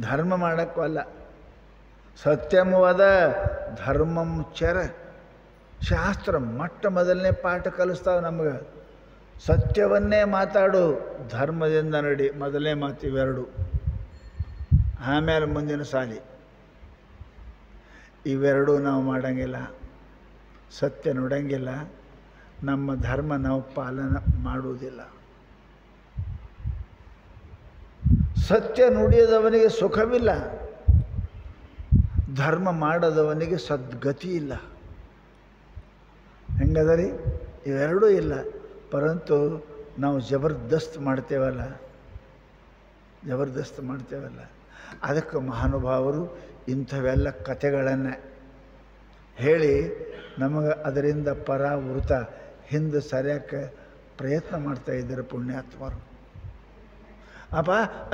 ಧರ್ಮ ಮಾಡೋಕ್ಕಲ್ಲ. ಸತ್ಯಮವಾದ ಧರ್ಮಂ ಚರ. ಶಾಸ್ತ್ರ ಮೊದಲನೇ ಪಾಠ ಕಲಿಸ್ತಾವೆ ನಮಗೆ. ಸತ್ಯವನ್ನೇ ಮಾತಾಡು, ಧರ್ಮದಿಂದ ನಡಿ. ಮೊದಲನೇ ಮಾತು ಇವೆರಡು. ಆಮೇಲೆ ಮುಂದಿನ ಸಾಲಿ. ಇವೆರಡೂ ನಾವು ಮಾಡೋಂಗಿಲ್ಲ, ಸತ್ಯ ನೋಡೋಂಗಿಲ್ಲ, ನಮ್ಮ ಧರ್ಮ ನಾವು ಪಾಲನೆ ಮಾಡುವುದಿಲ್ಲ. ಸತ್ಯ ನುಡಿಯದವನಿಗೆ ಸುಖವಿಲ್ಲ, ಧರ್ಮ ಮಾಡದವನಿಗೆ ಸದ್ಗತಿ ಇಲ್ಲ. ಹೆಂಗದ ರೀ? ಇವೆರಡೂ ಇಲ್ಲ. ಪರಂತು ನಾವು ಜಬರ್ದಸ್ತ್ ಮಾಡ್ತೇವಲ್ಲ, ಅದಕ್ಕೆ ಮಹಾನುಭಾವರು ಇಂಥವೆಲ್ಲ ಕಥೆಗಳನ್ನು ಹೇಳಿ ನಮಗೆ ಅದರಿಂದ ಪರಾವೃತ ಹಿಂದೆ ಸರಿಯಕ್ಕೆ ಪ್ರಯತ್ನ ಮಾಡ್ತಾಯಿದ್ದಾರೆ ಪುಣ್ಯಾತ್ಮರು. ಅಪ್ಪ,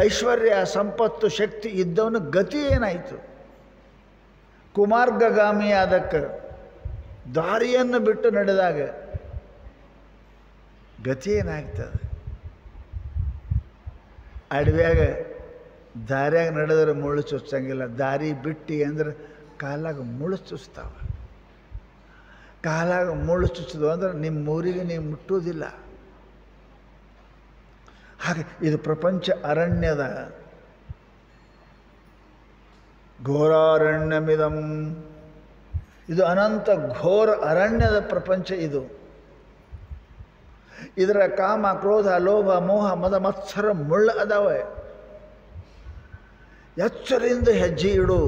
ಐಶ್ವರ್ಯ ಸಂಪತ್ತು ಶಕ್ತಿ ಇದ್ದವನು ಗತಿ ಏನಾಯಿತು? ಕುಮಾರ್ಗಗಾಮಿಯಾದಕ್ಕೆ ದಾರಿಯನ್ನು ಬಿಟ್ಟು ನಡೆದಾಗ ಗತಿ ಏನಾಗ್ತದೆ? ಅಡವ್ಯಾಗ ದಾರಿಯಾಗ ನಡೆದ್ರೆ ಮುಳ್ಳು ಚುಚ್ಚಂಗಿಲ್ಲ, ದಾರಿ ಬಿಟ್ಟು ಅಂದ್ರೆ ಕಾಲಾಗ ಮುಳ್ಳು ಚುಚ್ತಾವ. ಕಾಲಾಗ ಮುಳ್ಳು ಚುಚ್ಚದು ಅಂದ್ರೆ ನಿಮ್ಮ ಊರಿಗೆ ನೀವು ಮುಟ್ಟುವುದಿಲ್ಲ. ಹಾಗೆ ಇದು ಪ್ರಪಂಚ ಅರಣ್ಯದ ಘೋರಾರಣ್ಯಮಿದಂ. ಇದು ಅನಂತ ಘೋರ ಅರಣ್ಯದ ಪ್ರಪಂಚ. ಇದರ ಕಾಮ ಕ್ರೋಧ ಲೋಭ ಮೋಹ ಮದ ಮತ್ಸರ ಮುಳ್ಳು ಅದಾವೆ. ಎಚ್ಚರಿಂದ ಹೆಜ್ಜೆ ಇಡು.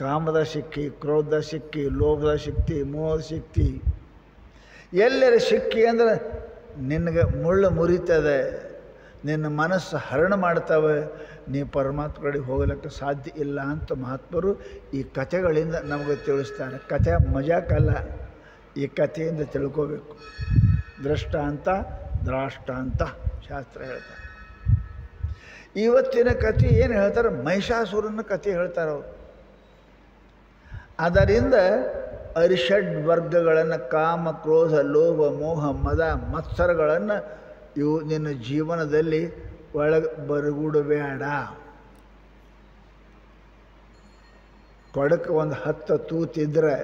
ಕಾಮದ ಸಿಕ್ಕಿ, ಕ್ರೋಧದ ಸಿಕ್ಕಿ, ಲೋಭದ ಸಿಕ್ಕಿ, ಮೋಹದ ಸಿಕ್ಕಿ, ಎಲ್ಲರ ಸಿಕ್ಕಿ ಅಂದ್ರೆ ನಿನಗೆ ಮುಳ್ಳು ಮುರಿತದೆ, ನಿನ್ನ ಮನಸ್ಸು ಹರಣ ಮಾಡ್ತವೆ, ನೀ ಪರಮಾತ್ಮ ಕಡೆಗೆ ಹೋಗಲಿಕ್ಕೆ ಸಾಧ್ಯ ಇಲ್ಲ ಅಂತ ಮಹಾತ್ಮರು ಈ ಕಥೆಗಳಿಂದ ನಮಗೆ ತಿಳಿಸ್ತಾರೆ. ಕಥೆ ಮಜಾಕಲ್ಲ, ಈ ಕಥೆಯಿಂದ ತಿಳ್ಕೋಬೇಕು. ದೃಷ್ಟಾಂತ ದ್ರಾಷ್ಟಾಂತ ಶಾಸ್ತ್ರ ಹೇಳ್ತಾರೆ. ಇವತ್ತಿನ ಕಥೆ ಏನು ಹೇಳ್ತಾರೆ? ಮಹಿಷಾಸುರನ ಕಥೆ ಹೇಳ್ತಾರೆ ಅವರು. ಅದರಿಂದ ಅರಿಷಡ್ ವರ್ಗಗಳನ್ನು, ಕಾಮ ಕ್ರೋಧ ಲೋಭ ಮೋಹ ಮದ ಮತ್ಸರಗಳನ್ನು ಇವು ನಿನ್ನ ಜೀವನದಲ್ಲಿ ಒಳಗೆ ಬರಗೂಡಬೇಡ. ಕೊಡಕ್ಕೆ ಒಂದು 10 ತೂತಿದ್ರೆ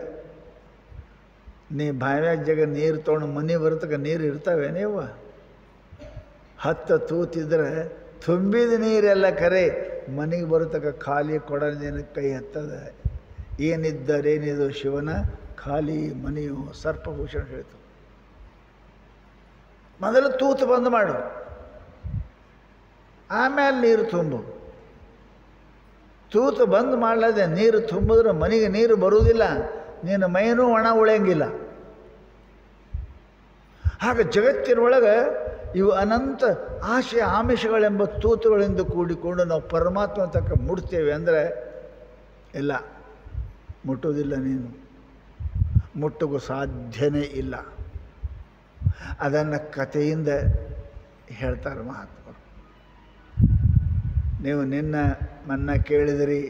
ನೀ ಬಾವ್ಯಾಗ ಜಾಗ ನೀರು ತೊಗೊಂಡು ಮನೆ ಬರ್ತಕ್ಕ ನೀರು ಇರ್ತವೆ. ನೀವು 10 ತೂತಿದ್ರೆ ತುಂಬಿದ ನೀರೆಲ್ಲ ಕರೆ ಮನೆಗೆ ಬರತಕ್ಕ ಖಾಲಿ ಕೊಡನೇನು ಕೈ ಹತ್ತದ. ಏನಿದ್ದರೇನಿದು ಶಿವನ ಖಾಲಿ ಮನೆಯು ಸರ್ಪಭೂಷಣ ಹೇಳ್ತು. ಮೊದಲು ತೂತು ಬಂದ್ ಮಾಡು, ಆಮೇಲೆ ನೀರು ತುಂಬು. ತೂತು ಬಂದ್ ಮಾಡಲಾದೆ ನೀರು ತುಂಬಿದ್ರೆ ಮನೆಗೆ ನೀರು ಬರುವುದಿಲ್ಲ, ನೀನು ಮೈನೂ ಒಣ ಉಳಿಯಂಗಿಲ್ಲ. ಹಾಗೆ ಜಗತ್ತಿನೊಳಗೆ ಇವು ಅನಂತ ಆಶೆ ಆಮಿಷಗಳೆಂಬ ತೂತುಗಳಿಂದ ಕೂಡಿಕೊಂಡು ನಾವು ಪರಮಾತ್ಮ ತಕ್ಕ ಮುಟ್ತೇವೆ ಅಂದರೆ ಇಲ್ಲ, ಮುಟ್ಟುವುದಿಲ್ಲ. ನೀನು ಮುಟ್ಟುಗೂ ಸಾಧ್ಯನೇ ಇಲ್ಲ. ಅದನ್ನು ಕಥೆಯಿಂದ ಹೇಳ್ತಾರೆ ಮಹಾತ್ಮರು. ನೀವು ನಿನ್ನ ಮನ್ನ ಕೇಳಿದಿರಿ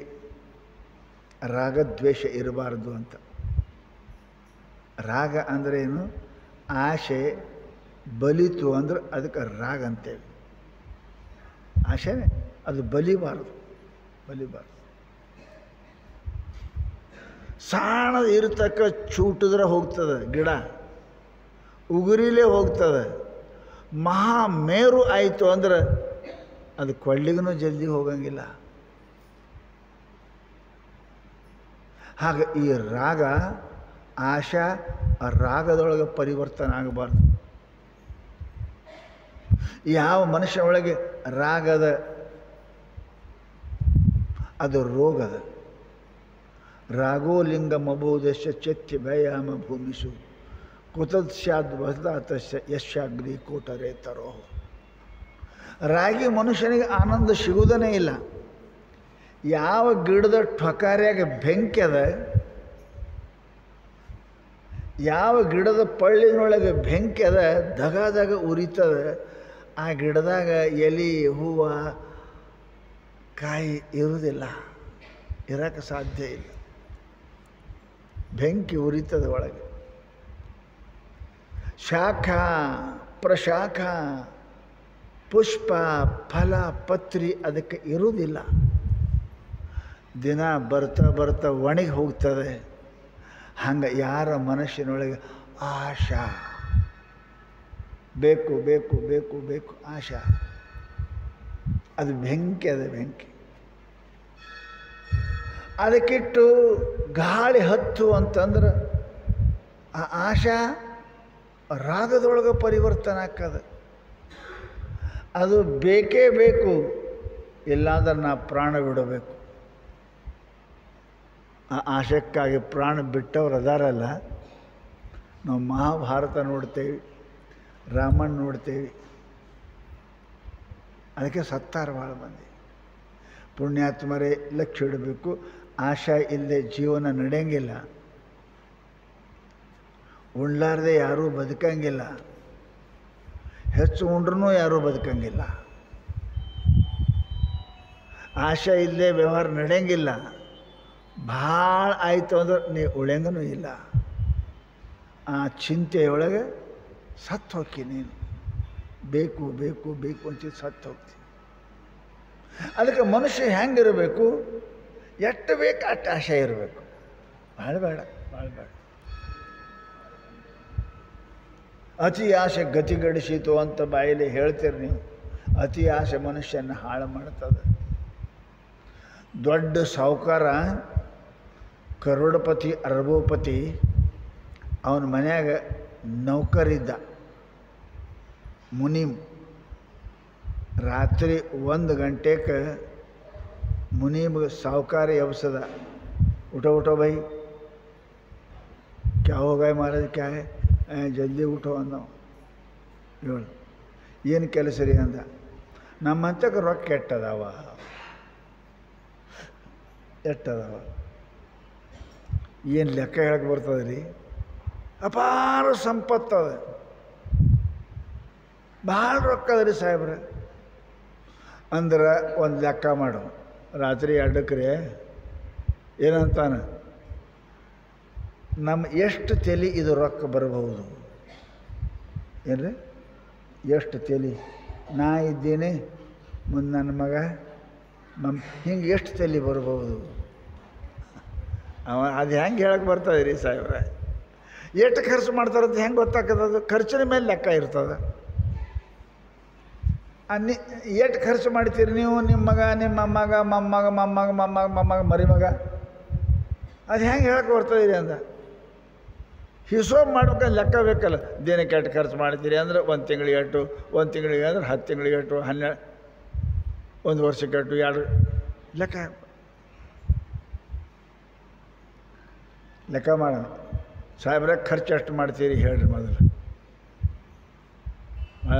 ರಾಗದ್ವೇಷ ಇರಬಾರ್ದು ಅಂತ. ರಾಗ ಅಂದರೆ ಏನು? ಆಸೆ ಬಲಿತು ಅಂದ್ರೆ ಅದಕ್ಕೆ ರಾಗ ಅಂತೇವೆ. ಆಸೆನೇ ಅದು ಬಲಿಬಾರ್ದು. ಸಣ್ಣದು ಇರತಕ್ಕ ಚೂಟಿದ್ರೆ ಹೋಗ್ತದೆ ಗಿಡ, ಉಗುರಿಲೇ ಹೋಗ್ತದೆ. ಮಹಾ ಮೇರು ಆಯಿತು ಅಂದ್ರೆ ಅದು ಕೊಳ್ಳಿಗೂ ಜಲ್ದಿ ಹೋಗಂಗಿಲ್ಲ. ಹಾಗೆ ಈ ರಾಗ ಆಶಾ ಆ ರಾಗದೊಳಗೆ ಪರಿವರ್ತನೆ ಆಗಬಾರ್ದು. ಯಾವ ಮನುಷ್ಯ ಒಳಗೆ ರಾಗದ ಅದು ರೋಗದ. ರಾಗೋಲಿಂಗಮಬೋಧಸ್ಯ ಚತ್ಯ ವ್ಯಾಯಾಮ ಭೂಮಿಸು ಕುತದ್ ಸ್ಯಾದ್ ವಸದಾತಸ್ಯ ಯಶಾಗ್ರಿ ಕೋಟರೆ ತರೋ. ರಾಗಿ ಮನುಷ್ಯನಿಗೆ ಆನಂದ ಸಿಗುವುದನೇ ಇಲ್ಲ. ಯಾವ ಗಿಡದ ಠೊಕಾರ್ಯಾಗ ಬೆಂಕಿ ಅದ, ಯಾವ ಗಿಡದ ಪಳ್ಳಿನೊಳಗೆ ಬೆಂಕಿ ಅದ, ದಗದಾಗ ಉರಿತದೆ, ಆ ಗಿಡದಾಗ ಎಲೆ ಹೂವು ಕಾಯಿ ಇರುವುದಿಲ್ಲ, ಇರೋಕ್ಕೆ ಸಾಧ್ಯ ಇಲ್ಲ. ಬೆಂಕಿ ಉರಿತದೆ ಒಳಗೆ. ಶಾಖ ಪ್ರಶಾಖ ಪುಷ್ಪ ಫಲ ಪತ್ರಿ ಅದಕ್ಕೆ ಇರುವುದಿಲ್ಲ. ದಿನ ಬರ್ತಾ ಒಣಗಿ ಹೋಗ್ತದೆ. ಹಂಗೆ ಯಾರ ಮನಸ್ಸಿನೊಳಗೆ ಆಶಾ ಬೇಕು ಬೇಕು ಬೇಕು ಬೇಕು ಆಶಾ, ಅದು ಬೆಂಕಿ, ಅದು ಬೆಂಕಿ. ಅದಕ್ಕಿಟ್ಟು ಗಾಳಿ ಹತ್ತು ಅಂತಂದ್ರೆ ಆ ಆಶಾ ರಾಗದೊಳಗೆ ಪರಿವರ್ತನೆ ಆಗ್ತದೆ. ಅದು ಬೇಕೇ ಬೇಕು, ಇಲ್ಲಾಂದ್ರೆ ನಾ ಪ್ರಾಣ ಬಿಡಬೇಕು. ಆ ಆಶಕ್ಕಾಗಿ ಪ್ರಾಣ ಬಿಟ್ಟವ್ರು ಅದಾರಲ್ಲ, ನಾವು ಮಹಾಭಾರತ ನೋಡ್ತೇವೆ, ರಾಮಣ್ಣ ನೋಡ್ತೇವೆ. ಅದಕ್ಕೆ ಸತ್ತಾರ ಭಾಳ ಮಂದಿ. ಪುಣ್ಯಾತ್ಮರೇ ಲಕ್ಷ್ಯ ಇಡಬೇಕು. ಆಶಾ ಇಲ್ಲದೆ ಜೀವನ ನಡೆಯಂಗಿಲ್ಲ. ಉಣ್ಲಾರ್ದೆ ಯಾರೂ ಬದುಕಂಗಿಲ್ಲ. ಹೆಚ್ಚು ಉಂಡ್ರೂ ಯಾರೂ ಬದುಕಂಗಿಲ್ಲ. ಆಶಾ ಇಲ್ಲದೆ ವ್ಯವಹಾರ ನಡೆಯಂಗಿಲ್ಲ. ಭಾಳ ಆಯಿತು ಅಂದ್ರೆ ನೀವು ಉಳಿಯಂಗೂ ಇಲ್ಲ. ಆ ಚಿಂತೆಯೊಳಗೆ ಸತ್ತು ಹೋಗಿ ನೀನು. ಬೇಕು ಬೇಕು ಬೇಕು ಅಂತ ಸತ್ತು ಹೋಗ್ತೀನಿ. ಅದಕ್ಕೆ ಮನುಷ್ಯ ಹೆಂಗಿರಬೇಕು? ಎಷ್ಟು ಬೇಕು ಅಷ್ಟು ಆಶೆ ಇರಬೇಕು. ಭಾಳ ಬೇಡ. ಅತಿ ಆಸೆ ಗತಿಗಡಿಸಿತು ಅಂತ ಬಾಯಲ್ಲಿ ಹೇಳ್ತೀರಿ ನೀವು. ಅತಿ ಆಸೆ ಮನುಷ್ಯನ ಹಾಳು ಮಾಡ್ತದೆ. ದೊಡ್ಡ ಸಾಹುಕಾರ, ಕರೋಡಪತಿ ಅರಬೋಪತಿ, ಅವನ ಮನ್ಯಾಗ ನೌಕರಿದ್ದ ಮುನೀಮ್. ರಾತ್ರಿ 1 ಗಂಟೆಗೆ ಮುನೀಮ್ಗೆ ಸಾಹುಕಾರ ಎಬ್ಸದ. उठो भाई, क्या हो गए महाराज, क्या है, ಜಲ್ದಿ ಊಟ ಅಂದ. ಹೇಳು ಏನು ಕೆಲಸ ರೀ ಅಂದ. ನಮ್ಮಂತಕ್ಕೆ ರೊಕ್ಕ ಎಟ್ಟದವ ಏನು ಲೆಕ್ಕ ಹೇಳಕ್ಕೆ ಬರ್ತದೆ ರೀ? ಅಪಾರ ಸಂಪತ್ತದ, ಭಾಳ ರೊಕ್ಕ ಅದ ರೀ ಸಾಹೇಬ್ರೆ ಅಂದ್ರೆ ಒಂದು ಲೆಕ್ಕ ಮಾಡು. ರಾತ್ರಿ 2ಕ್ಕೆ ಏನಂತಾನೆ, ನಮ್ಮ ಎಷ್ಟು ತಲೆ ಇದು ರೊಕ್ಕ ಬರಬಹುದು ಏನ್ರಿ? ಎಷ್ಟು ತಲೆ ನಾ ಇದ್ದೀನಿ, ಮುಂದೆ ನನ್ನ ಮಗ ಹಿಂಗೆ ಎಷ್ಟು ತಲೆ ಬರ್ಬೋದು? ಅದು ಹೆಂಗೆ ಹೇಳಕ್ಕೆ ಬರ್ತದೆ ರೀ ಸಾಹೇಬ್ರೆ? ಎಷ್ಟು ಖರ್ಚು ಮಾಡ್ತಾರಂತ ಹೆಂಗೆ ಗೊತ್ತಾಗ್ತದೆ? ಖರ್ಚಿನ ಮೇಲೆ ಲೆಕ್ಕ ಇರ್ತದೆ. ಎಷ್ಟು ಖರ್ಚು ಮಾಡ್ತೀರಿ ನೀವು? ನಿಮ್ಮ ಮಗ, ನಿಮ್ಮ ಮೊಮ್ಮಗ ಮರಿಮಗ, ಅದು ಹೆಂಗೆ ಹೇಳಕ್ಕೆ ಬರ್ತದೆ ರೀ ಅಂದ. ಹಿಸೋಬ್ ಮಾಡ್ಬೇಕಂದ್ರೆ ಲೆಕ್ಕ ಬೇಕಲ್ಲ. ದಿನಕ್ಕೆ ಎಷ್ಟು ಖರ್ಚು ಮಾಡ್ತೀರಿ ಅಂದ್ರೆ 1 ತಿಂಗಳಿಗೆ ಎಷ್ಟು, 1 ತಿಂಗಳಿಗೆ ಅಂದ್ರೆ 10 ತಿಂಗಳಿಗೆ ಎಷ್ಟು, 12, 1 ವರ್ಷಕ್ಕೆ ಎಷ್ಟು, 2 ಲೆಕ್ಕ ಮಾಡೋಣ. ಸಾಹೇಬ್ರೆ ಖರ್ಚು ಎಷ್ಟು ಮಾಡ್ತೀರಿ ಹೇಳ್ರಿ ಮೊದಲು.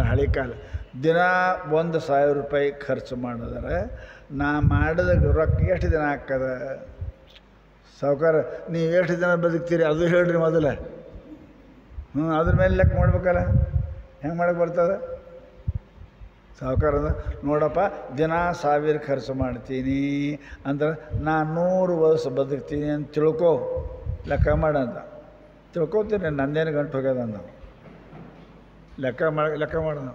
ಹಳೆ ಕಾಲ ದಿನ 1,000 ರೂಪಾಯಿ ಖರ್ಚು ಮಾಡಿದ್ರೆ ನಾ ಮಾಡಿದ ರೊಕ್ಕ ಎಷ್ಟು ದಿನ ಹಾಕದ? ಸಾವುಕಾರ ನೀವು ಎಷ್ಟು ದಿನ ಬದುಕ್ತೀರಿ ಅದು ಹೇಳ್ರಿ ಮೊದಲ. ಅದ್ರ ಮೇಲೆ ಲೆಕ್ಕ ಮಾಡ್ಬೇಕಲ್ಲ, ಹೆಂಗೆ ಮಾಡಕ್ಕೆ ಬರ್ತದೆ? ಸಾಹುಕಾರದ ನೋಡಪ್ಪ ದಿನ 1000 ಖರ್ಚು ಮಾಡ್ತೀನಿ ಅಂದ್ರೆ ನಾನು 100 ವರ್ಷ ಬದುಕ್ತೀನಿ ಅಂತ ತಿಳ್ಕೊ, ಲೆಕ್ಕ ಮಾಡಂತ. ತಿಳ್ಕೊತೀನಿ, ನಂದೇನು ಗಂಟು ಹೋಗ್ಯದ ಅಂದ. ಲೆಕ್ಕ ಮಾಡೋಣ.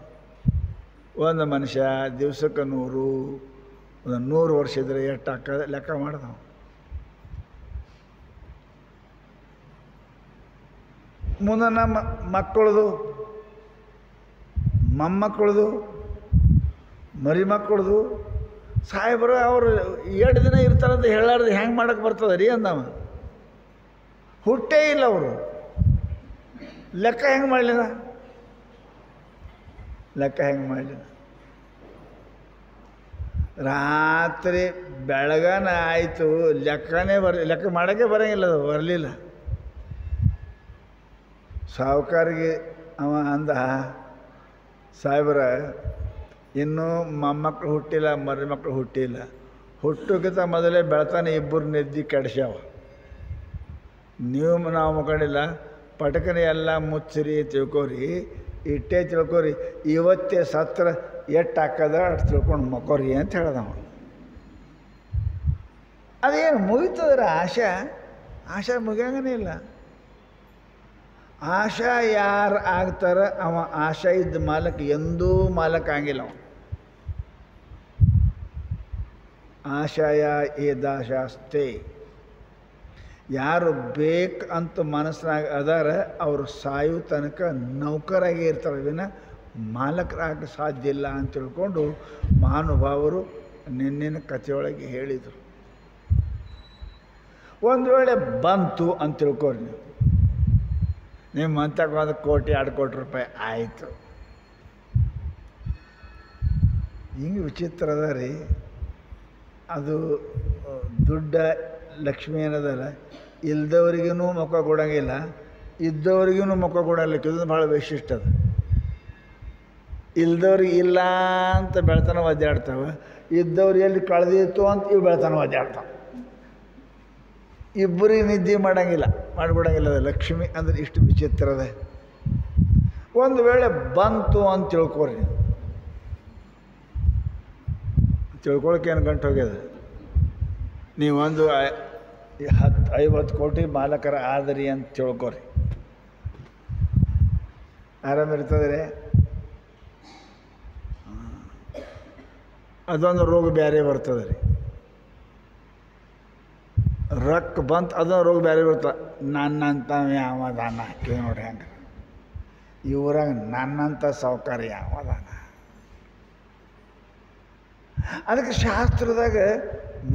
ಒಂದು ಮನುಷ್ಯ ದಿವ್ಸಕ್ಕೆ 100, 100 ವರ್ಷ ಇದ್ದರೆ ಎಷ್ಟು ಹಾಕೋದು ಲೆಕ್ಕ ಮಾಡ್ದ. ಮುಂದೆ ನಮ್ಮ ಮಕ್ಕಳದು, ಮೊಮ್ಮಕ್ಕಳದು, ಮರಿ ಮಕ್ಕಳದು ಸಾಹೇಬರು ಅವರು 2 ದಿನ ಇರ್ತಾರಂತ ಹೇಳಾರ್ದು ಹೆಂಗೆ ಮಾಡೋಕ್ಕೆ ಬರ್ತದೆ ರೀ ಅಂದವ. ಹುಟ್ಟೇ ಇಲ್ಲ ಅವರು, ಲೆಕ್ಕ ಹೆಂಗೆ ಮಾಡಲಿಲ್ಲ? ಲೆಕ್ಕ ಹೆಂಗೆ ಮಾಡಲಿಲ್ಲ? ರಾತ್ರಿ ಬೆಳಗನ ಆಯಿತು, ಲೆಕ್ಕ ಮಾಡೋಕ್ಕೆ ಬರೋಂಗಿಲ್ಲ, ಅದು ಬರಲಿಲ್ಲ. ಸಾಹುಕಾರಿಗೆ ಅವ ಅಂದ, ಸಾಹೇಬ್ರ ಇನ್ನೂ ಮೊಮ್ಮಕ್ಕಳು ಹುಟ್ಟಿಲ್ಲ, ಮರಿ ಮಕ್ಕಳು ಹುಟ್ಟಿಲ್ಲ, ಹುಟ್ಟೋಕ್ಕಿಂತ ಮೊದಲೇ ಬೆಳ್ತಾನೆ 2 ನಿದ್ದೆ ಕೆಡಿಸ್ಯಾವ. ನೀವು ನಾವು ಮುಖಂಡಿಲ್ಲ, ಪಟಕನೆ ಎಲ್ಲ ಮುಚ್ಚಿರಿ ತಿಳ್ಕೊರಿ, ಇಟ್ಟೇ ತಿಳ್ಕೊರಿ, ಇವತ್ತೇ ಸತ್ರ ಎಷ್ಟು ಹಾಕದ ಅಷ್ಟು ತಿಳ್ಕೊಂಡು ಮಕ್ಕೋರಿ ಅಂತ ಹೇಳ್ದವ. ಅದೇನು ಮುಗಿತದ್ರ ಆಶಾ ಮುಗಿಯಂಗನೇ ಇಲ್ಲ. ಆಶಾ ಯಾರು ಆಗ್ತಾರ ಅವ ಆಶಾ ಇದ್ದ ಮಾಲಕ ಎಂದೂ ಮಾಲಕ ಆಗಿಲ್ಲ ಅವ. ಆಶಾಯ ಏದಾಶಾಸ್ತೆ, ಯಾರು ಬೇಕು ಅಂತ ಮನಸ್ಸಿನಾಗ ಅದಾರ ಅವರು ಸಾಯು ತನಕ ನೌಕರಾಗಿ ಇರ್ತಾರೆ, ವಿನ ಮಾಲಕರಾಗ ಸಾಧ್ಯ ಇಲ್ಲ ಅಂತ ತಿಳ್ಕೊಂಡು ಮಹಾನುಭಾವರು ನಿನ್ನಿನ ಕಥೆಯೊಳಗೆ ಹೇಳಿದರು. ಒಂದು ವೇಳೆ ಬಂತು ಅಂತ ತಿಳ್ಕೊರಿ, ನಿಮ್ಮ ಮಂತಕ್ಕೆ 1 ಕೋಟಿ 2 ಕೋಟಿ ರೂಪಾಯಿ ಆಯಿತು. ಹಿಂಗೆ ವಿಚಿತ್ರ ಅದ ರೀ ಅದು. ದುಡ್ಡ ಲಕ್ಷ್ಮಿ ಏನದಲ್ಲ, ಇಲ್ದವ್ರಿಗೂ ಮುಖ ಕೊಡೋಂಗಿಲ್ಲ, ಇದ್ದವ್ರಿಗೂ ಮುಖ ಕೊಡಲಿಕ್ಕೆ. ಇದನ್ನು ಭಾಳ ವೈಶಿಷ್ಟ್ಯ ಅದು. ಇಲ್ದವ್ರಿಗೆ ಇಲ್ಲ ಅಂತ ಬೆಳ್ತಾನೆ ಒದ್ದಾಡ್ತಾವೆ, ಇದ್ದವ್ರು ಎಲ್ಲಿ ಕಳೆದಿತ್ತು ಅಂತ ಇವು ಬೆಳ್ತಾನೆ ಒದ್ದಾಡ್ತಾವೆ. ಇಬ್ಬರಿಗೆ ನಿದ್ದೆ ಮಾಡಿಬಿಡಂಗಿಲ್ಲ. ಅದು ಲಕ್ಷ್ಮಿ ಅಂದರೆ ಇಷ್ಟು ವಿಚಿತ್ರದ. ಒಂದು ವೇಳೆ ಬಂತು ಅಂತ ತಿಳ್ಕೊರಿ, ತಿಳ್ಕೊಳಕ್ಕೇನು ಗಂಟು ಹೋಗ್ಯದ. ನೀವೊಂದು 50 ಕೋಟಿ ಮಾಲಕರ ಆದರಿ ಅಂತ ತಿಳ್ಕೊರಿ, ಆರಾಮಿರ್ತದೆ. ಅದೊಂದು ರೋಗ ಬೇರೆ ಬರ್ತದೆ ರೀ. ರೊಕ್ಕ ಬಂತು ಅದೊಂದು ರೋಗ ಬೇರೆ ಬರ್ತದೆ. ನನ್ನಂತ ಯಾವದಾನ ಕೇಳಿ ನೋಡ್ರಿ ಹಂಗೆ. ಇವರಾಗ ನನ್ನಂಥ ಸಾಹುಕಾರ ಯಾವದಾನ? ಅದಕ್ಕೆ ಶಾಸ್ತ್ರದಾಗ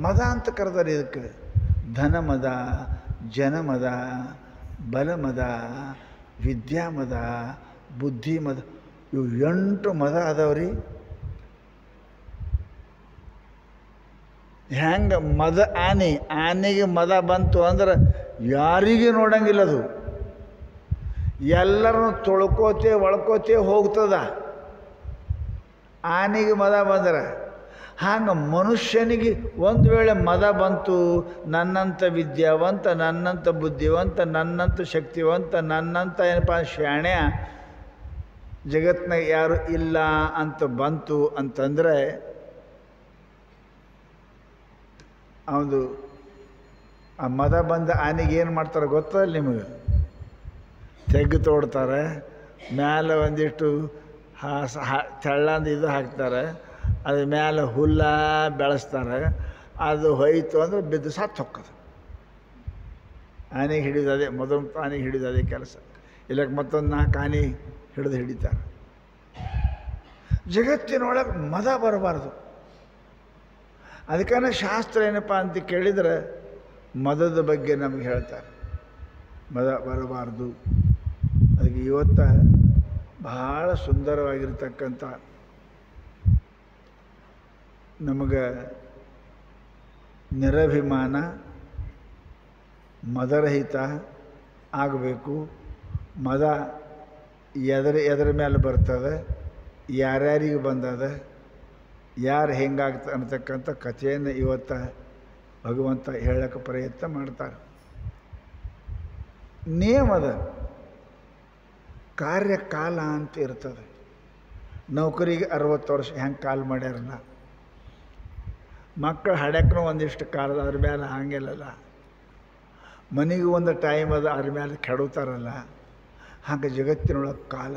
ಮದ ಅಂತ ಕರೆದಾರೆ ಇದಕ್ಕೆ. ಧನಮದ, ಜನಮದ, ಬಲಮದ, ವಿದ್ಯಾಮದ, ಬುದ್ಧಿಮದ, ಇವು 8 ಮದ ಅದಾವ್ರಿ. ಹೆಂಗೆ ಮದ ಆನೆಗೆ ಮದ ಬಂತು ಅಂದ್ರೆ ಯಾರಿಗೆ ನೋಡಂಗಿಲ್ಲ, ಅದು ಎಲ್ಲರನ್ನು ತೊಳ್ಕೋತೆ ಒಳ್ಕೋತೆ ಹೋಗ್ತದ. ಆನೆಗೆ ಮದ ಬಂದ್ರೆ ಹಂಗೆ ಮನುಷ್ಯನಿಗೆ ಒಂದು ವೇಳೆ ಮದ ಬಂತು, ನನ್ನಂಥ ವಿದ್ಯಾವಂತ, ನನ್ನಂಥ ಬುದ್ಧಿವಂತ, ನನ್ನಂಥ ಶಕ್ತಿವಂತ, ನನ್ನಂಥ ಏನಪ್ಪ ಶಾಣ್ಯ ಜಗತ್ತಿನಾಗ ಯಾರು ಇಲ್ಲ ಅಂತ ಬಂತು ಅಂತಂದರೆ ಅವನು ಆ ಮದ ಬಂದ ಆನೆಗೆ ಏನು ಮಾಡ್ತಾರೆ ಗೊತ್ತಲ್ಲ ನಿಮಗೆ? ತೆಗ್ಗು ತೋಡ್ತಾರೆ, ಮ್ಯಾಲೆ ಒಂದಿಷ್ಟು ತೆಳ್ಳಂದು ಇದು ಹಾಕ್ತಾರೆ, ಅದ್ರ ಮೇಲೆ ಹುಲ್ಲ ಬೆಳೆಸ್ತಾರೆ. ಅದು ಹೋಯ್ತು ಅಂದರೆ ಬಿದ್ದು ಸತ್ತು ಹೊಕ್ಕದು. ಆನೆಗೆ ಹಿಡಿದದೆ ಮೊದಲು, ಆನೆಗೆ ಹಿಡಿದದೆ ಕೆಲಸ. ಇಲ್ಲಕ್ಕೆ ಮತ್ತೊಂದು 4 ಆನೆ ಹಿಡಿತಾರೆ. ಜಗತ್ತಿನೊಳಗೆ ಮದ ಬರಬಾರ್ದು. ಅದಕ್ಕೆ ಶಾಸ್ತ್ರ ಏನಪ್ಪ ಅಂತ ಕೇಳಿದರೆ ಮದದ ಬಗ್ಗೆ ನಮಗೆ ಹೇಳ್ತಾರೆ, ಮದ ಬರಬಾರ್ದು. ಅದಕ್ಕೆ ಇವತ್ತು ಬಹಳ ಸುಂದರವಾಗಿರ್ತಕ್ಕಂಥ ನಮಗೆ ನಿರಭಿಮಾನ, ಮದರಹಿತ ಆಗಬೇಕು. ಮದ ಎದರ ಮೇಲೆ ಬರ್ತದೆ, ಯಾರ್ಯಾರಿಗೆ ಬಂದದ, ಯಾರು ಹೆಂಗಾಗ್ತ ಅನ್ನತಕ್ಕಂಥ ಕಥೆಯನ್ನು ಇವತ್ತು ಭಗವಂತ ಹೇಳೋಕ್ಕೆ ಪ್ರಯತ್ನ ಮಾಡ್ತಾರೆ. ನಿಯಮದ ಕಾರ್ಯಕಾಲ ಅಂತ ಇರ್ತದೆ. ನೌಕರಿಗೆ 60 ವರ್ಷ ಹೆಂಗೆ ಕಾಲ ಮಾಡ್ಯಾರಲ್ಲ, ಮಕ್ಕಳು ಹಡ್ಯಾಕ್ರೂ ಒಂದಿಷ್ಟು ಕಾಲದ ಅದ್ರ ಮೇಲೆ ಹಂಗಿಲ್ಲಲ್ಲ, ಮನೆಗೆ ಒಂದು ಟೈಮ್ ಅದು ಅದ್ರ ಮೇಲೆ ಕೆಡುತ್ತಾರಲ್ಲ, ಹಾಗೆ ಜಗತ್ತಿನೊಳಗೆ ಕಾಲ.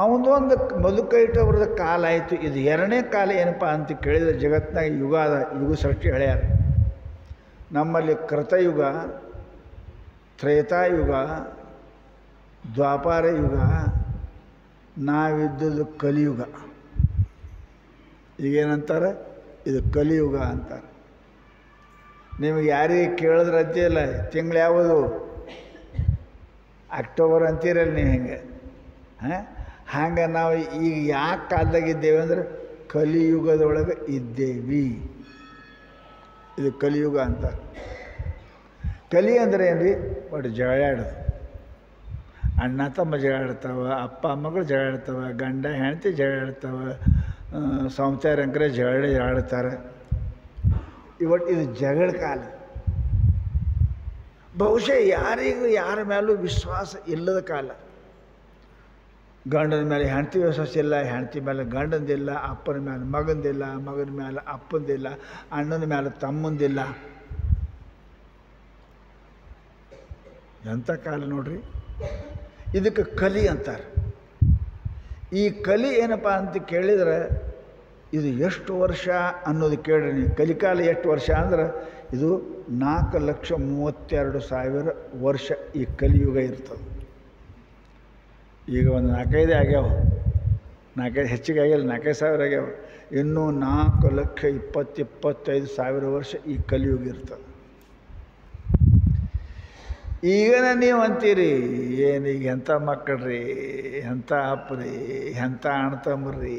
ಅವನದೊಂದು ಮಧುಕೈಟವ್ರದ ಕಾಲ ಆಯಿತು. ಇದು ಎರಡನೇ ಕಾಲ ಏನಪ್ಪ ಅಂತ ಕೇಳಿದರೆ ಜಗತ್ತಿನಾಗ ಯುಗ ಸೃಷ್ಟಿ ಹೇಳ್ಯಾರ. ನಮ್ಮಲ್ಲಿ ಕೃತಯುಗ, ತ್ರೇತಾಯುಗ, ದ್ವಾಪಾರ ಯುಗ, ನಾವಿದ್ದದ್ದು ಕಲಿಯುಗ. ಈಗೇನಂತಾರೆ, ಇದು ಕಲಿಯುಗ ಅಂತಾರೆ. ನಿಮಗೆ ಯಾರಿಗೆ ಕೇಳಿದ್ರೆ ಅಂತೀಯಲ್ಲ, ತಿಂಗಳು ಯಾವುದು ಅಕ್ಟೋಬರ್ ಅಂತೀರಲ್ಲ ನೀವು, ಹಿಂಗೆ ಹಂಗೆ ನಾವು ಈಗ ಯಾಕೆ ಕಾಲದಾಗಿದ್ದೇವೆ ಅಂದರೆ ಕಲಿಯುಗದೊಳಗೆ ಇದ್ದೇವಿ. ಇದು ಕಲಿಯುಗ ಅಂತ. ಕಲಿ ಅಂದರೆ ಏನು ರೀ? ಒಟ್ಟು ಜಗಳಾಡೋದು. ಅಣ್ಣ ತಮ್ಮ ಜಗಳಾಡ್ತಾವ, ಅಪ್ಪ ಮಗಳು ಜಗಳಾಡ್ತಾವ, ಗಂಡ ಹೆಂಡತಿ ಜಗಳಾಡ್ತಾವ, ಸಂಸಾರಂಕರೇ ಜಗಳಾಡ್ತಾರೆ. ಇವತ್ತು ಇದು ಜಗಳ ಕಾಲ. ಬಹುಶಃ ಯಾರಿಗೂ ಯಾರ ಮೇಲೂ ವಿಶ್ವಾಸ ಇಲ್ಲದ ಕಾಲ. ಗಂಡನ ಮೇಲೆ ಹೆಂಡತಿ ವಿಶ್ವಾಸ ಇಲ್ಲ, ಹೆಂಡತಿ ಮೇಲೆ ಗಂಡಂದಿಲ್ಲ, ಅಪ್ಪನ ಮೇಲೆ ಮಗಂದಿಲ್ಲ, ಮಗನ ಮೇಲೆ ಅಪ್ಪಂದಿಲ್ಲ, ಅಣ್ಣನ ಮೇಲೆ ತಮ್ಮಂದಿಲ್ಲ. ಎಂಥ ಕಾಲ ನೋಡ್ರಿ. ಇದಕ್ಕೆ ಕಲಿ ಅಂತಾರೆ. ಈ ಕಲಿ ಏನಪ್ಪ ಅಂತ ಕೇಳಿದರೆ ಇದು ಎಷ್ಟು ವರ್ಷ ಅನ್ನೋದು ಕೇಳ್ರಿ ನೀವು. ಕಲಿಕಾಲ ಎಷ್ಟು ವರ್ಷ ಅಂದ್ರೆ ಇದು 4,32,000 ವರ್ಷ ಈ ಕಲಿಯುಗ ಇರ್ತದೆ. ಈಗ ಒಂದು 4-5 ಆಗ್ಯಾವ, 4-5 ಹೆಚ್ಚಿಗೆ ಆಗಿಲ್ಲ, 4,000 ಆಗ್ಯಾವ. ಇನ್ನೂ 4,20,000-25,000 ವರ್ಷ ಈ ಕಲಿಯುಗ ಇರ್ತದೆ. ಈಗನ ನೀವು ಅಂತೀರಿ, ಏನೀಗ ಎಂಥ ಮಕ್ಕಳ್ರಿ, ಎಂಥ ಅಪ್ಪರಿ, ಎಂಥ ಅಣ್ತಮ್ಮರ್ರಿ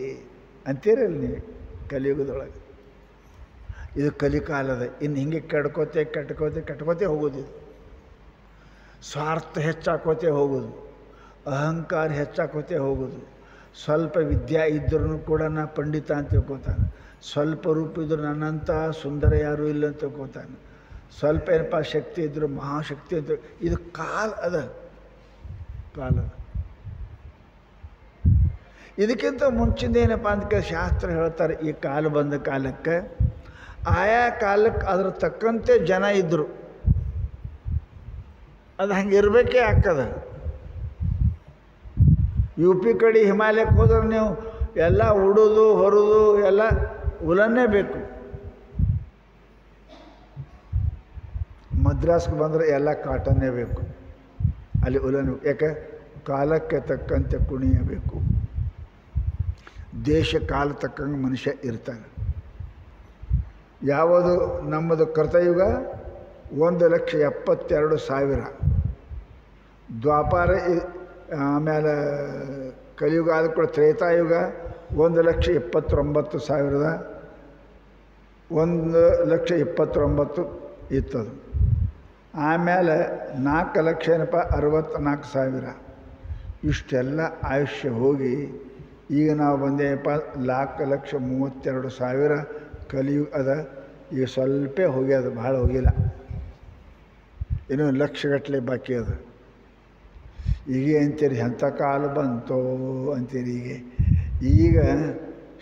ಅಂತೀರಲ್ಲ ನೀವು ಕಲಿಯುಗದೊಳಗೆ. ಇದು ಕಲಿಕಾಲದ. ಇನ್ನು ಹಿಂಗೆ ಕೆಟ್ಕೋತೆ ಹೋಗೋದು. ಇದು ಸ್ವಾರ್ಥ ಹೆಚ್ಚಾಕೋತೆ ಹೋಗೋದು, ಅಹಂಕಾರ ಹೆಚ್ಚಾಕೋತೆ ಹೋಗೋದು. ಸ್ವಲ್ಪ ವಿದ್ಯೆ ಇದ್ರೂ ಕೂಡ ನಾ ಪಂಡಿತ ಅಂತ ತಿಳ್ಕೊತಾನೆ, ಸ್ವಲ್ಪ ರೂಪ ಇದ್ದರೂ ನನ್ನಂಥ ಸುಂದರ ಯಾರೂ ಇಲ್ಲ ಅಂತ ತಿಳ್ಕೊತಾನೆ, ಸ್ವಲ್ಪ ಏನಪ್ಪ ಶಕ್ತಿ ಇದ್ದರೂ ಮಹಾಶಕ್ತಿ ಅಂತ. ಇದು ಕಾಲ ಅದ. ಇದಕ್ಕಿಂತ ಮುಂಚಿಂದ ಏನಪ್ಪ ಅಂತ ಶಾಸ್ತ್ರ ಹೇಳ್ತಾರೆ, ಈ ಕಾಲ ಬಂದ ಕಾಲಕ್ಕೆ ಆಯಾ ಕಾಲಕ್ಕೆ ಅದ್ರ ತಕ್ಕಂತೆ ಜನ ಇದ್ದರು. ಅದು ಹಂಗೆ ಇರಬೇಕೇ ಆಗ್ತದ. UP ಕಡೆ ಹಿಮಾಲಯಕ್ಕೆ ಹೋದ್ರೆ ನೀವು ಎಲ್ಲ ಉಡೋದು ಹೊರೋದು ಎಲ್ಲ ಉಲನ್ನೇ ಬೇಕು. ಮದ್ರಾಸ್ಗೆ ಬಂದರೆ ಎಲ್ಲ ಕಾಟನ್ನೇ ಬೇಕು, ಅಲ್ಲಿ ಉಲನ್. ಯಾಕೆ? ಕಾಲಕ್ಕೆ ತಕ್ಕಂತೆ ಕುಣಿಯಬೇಕು. ದೇಶ ಕಾಲ ತಕ್ಕಂಗೆ ಮನುಷ್ಯ ಇರ್ತಾನೆ. ಯಾವುದು ನಮ್ಮದು ಕೃತಯುಗ 1,72,000, ದ್ವಾಪಾರ ಆಮೇಲೆ ಕಲಿಯುಗ ಆದ ಕೂಡ ತ್ರೇತಾಯುಗ 1,29,000, 1,29,000 ಇತ್ತದು. ಆಮೇಲೆ 4,64,000 ಇಷ್ಟೆಲ್ಲ ಆಯುಷ್ಯ ಹೋಗಿ ಈಗ ನಾವು ಬಂದೇಪ್ಪ 4,32,000 ಕಲಿಯುಗ ಅದ. ಈಗ ಸ್ವಲ್ಪ ಹೋಗ್ಯದ, ಭಾಳ ಹೋಗಿಲ್ಲ, ಇನ್ನೂ ಲಕ್ಷಗಟ್ಟಲೆ ಬಾಕಿ ಅದ. ಈಗ ಅಂತೀರಿ ಎಂಥ ಕಾಲ ಬಂತೋ ಅಂತೀರಿ. ಈಗ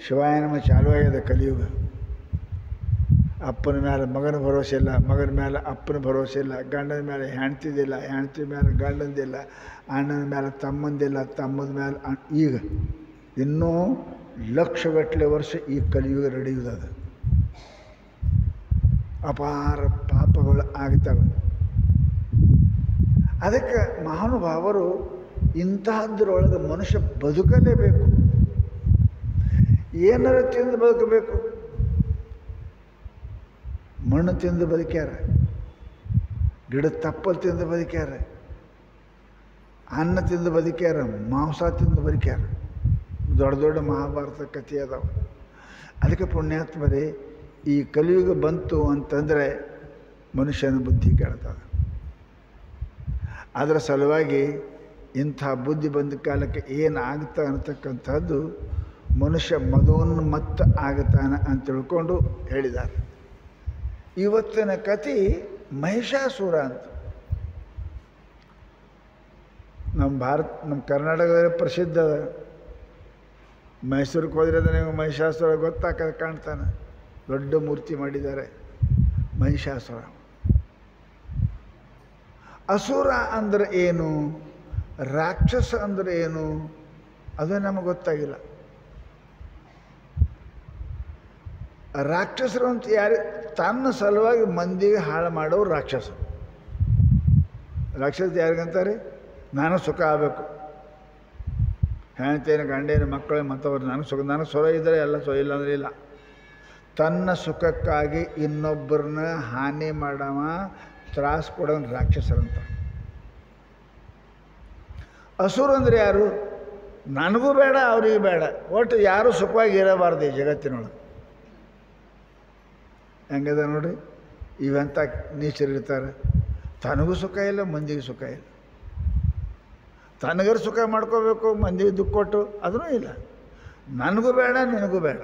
ಶಿವಾಯನಮ ಚಾಲು ಆಗ್ಯದ ಕಲಿಯುಗ. ಅಪ್ಪನ ಮೇಲೆ ಮಗನ ಭರೋಸೆ ಇಲ್ಲ, ಮಗನ ಮೇಲೆ ಅಪ್ಪನ ಭರೋಸೆ ಇಲ್ಲ, ಗಂಡನ ಮೇಲೆ ಹೆಂಡ್ತಿದಿಲ್ಲ, ಹೆಂಡ್ತಿ ಮೇಲೆ ಗಂಡಂದಿಲ್ಲ, ಅಣ್ಣನ ಮೇಲೆ ತಮ್ಮಂದಿಲ್ಲ, ತಮ್ಮದ ಮೇಲೆ ಈಗ ಇನ್ನೂ ಲಕ್ಷಗಟ್ಟಲೆ ವರ್ಷ ಈ ಕಲಿಯುಗ ನಡೆಯುವುದದು. ಅಪಾರ ಪಾಪಗಳು ಆಗ್ತವೆ. ಅದಕ್ಕೆ ಮಹಾನುಭಾವರು ಇಂತಹದ್ರೊಳಗೆ ಮನುಷ್ಯ ಬದುಕಲೇಬೇಕು. ಏನಾರ ತಿಂದು ಬದುಕಬೇಕು. ಮಣ್ಣು ತಿಂದು ಬದುಕ್ಯಾರ, ಗಿಡದ ತಪ್ಪಲು ತಿಂದು ಬದುಕ್ಯಾರ, ಅನ್ನ ತಿಂದು ಬದುಕ್ಯಾರ, ಮಾಂಸ ತಿಂದು ಬದುಕ್ಯಾರ. ದೊಡ್ಡ ದೊಡ್ಡ ಮಹಾಭಾರತ ಕಥೆ ಅದಾವ. ಅದಕ್ಕೆ ಪುಣ್ಯಾತ್ಮರೇ, ಈ ಕಲಿಯುಗ ಬಂತು ಅಂತಂದರೆ ಮನುಷ್ಯನ ಬುದ್ಧಿ ಕೆಡ್ತದೆ. ಅದರ ಸಲುವಾಗಿ ಇಂಥ ಬುದ್ಧಿ ಬಂದ ಕಾಲಕ್ಕೆ ಏನಾಗ್ತಾ ಅನ್ನತಕ್ಕಂಥದ್ದು ಮನುಷ್ಯ ಮದೋನ್ಮತ್ತ ಆಗುತ್ತಾನೆ ಅಂತ ತಿಳ್ಕೊಂಡು ಹೇಳಿದ್ದಾರೆ. ಇವತ್ತಿನ ಕತೆ ಮಹಿಷಾಸುರ ಅಂತ. ನಮ್ಮ ಕರ್ನಾಟಕದಲ್ಲಿ ಪ್ರಸಿದ್ಧ ಅದ. ಮೈಸೂರಿಗೆ ಹೋದ್ರೆ ಅದು ನೀವು ಮಹಿಷಾಸುರ ಗೊತ್ತಾಗ ಕಾಣ್ತಾನೆ. ದೊಡ್ಡ ಮೂರ್ತಿ ಮಾಡಿದ್ದಾರೆ ಮಹಿಷಾಸುರ. ಅಸುರ ಅಂದ್ರೆ ಏನು, ರಾಕ್ಷಸ ಅಂದ್ರೆ ಏನು, ಅದು ನಮಗೆ ಗೊತ್ತಾಗಿಲ್ಲ. ರಾಕ್ಷಸರು ಅಂತ ಯಾರು, ತನ್ನ ಸಲುವಾಗಿ ಮಂದಿಗೆ ಹಾಳು ಮಾಡೋರು ರಾಕ್ಷಸರು. ರಾಕ್ಷಸ ಯಾರಿಗಂತಾರೆ, ನಾನು ಸುಖ ಆಗಬೇಕು, ಹೆಂಡತಿಯೇನು ಗಂಡೇನು ಮಕ್ಕಳು ಮತ್ತವರು ನನಗೆ ಸುಖ ಇದ್ದರೆ ಎಲ್ಲ ಇಲ್ಲ ಅಂದರೆ ಇಲ್ಲ. ತನ್ನ ಸುಖಕ್ಕಾಗಿ ಇನ್ನೊಬ್ಬರನ್ನ ಹಾನಿ ಮಾಡವ, ತ್ರಾಸು ಕೊಡೋನು ರಾಕ್ಷಸರಂತ. ಅಸುರ ಅಂದರೆ ಯಾರು, ನನಗೂ ಬೇಡ ಅವ್ರಿಗೆ ಬೇಡ, ಒಟ್ಟು ಯಾರೂ ಸುಖವಾಗಿ ಇರಬಾರ್ದು ಈ ಜಗತ್ತಿನೊಳಗೆ. ಹೆಂಗದ ನೋಡ್ರಿ, ಇವಂತ ನೀಚರಿರ್ತಾರೆ. ತನಗೂ ಸುಖ ಇಲ್ಲ, ಮಂದಿಗೆ ಸುಖ ಇಲ್ಲ. ತನಗರು ಸುಖ ಮಾಡ್ಕೋಬೇಕು, ಮಂದಿಗೆ ದುಃಖ ಕೊಟ್ಟು ಅದೂ ಇಲ್ಲ. ನನಗೂ ಬೇಡ, ನಿನಗೂ ಬೇಡ.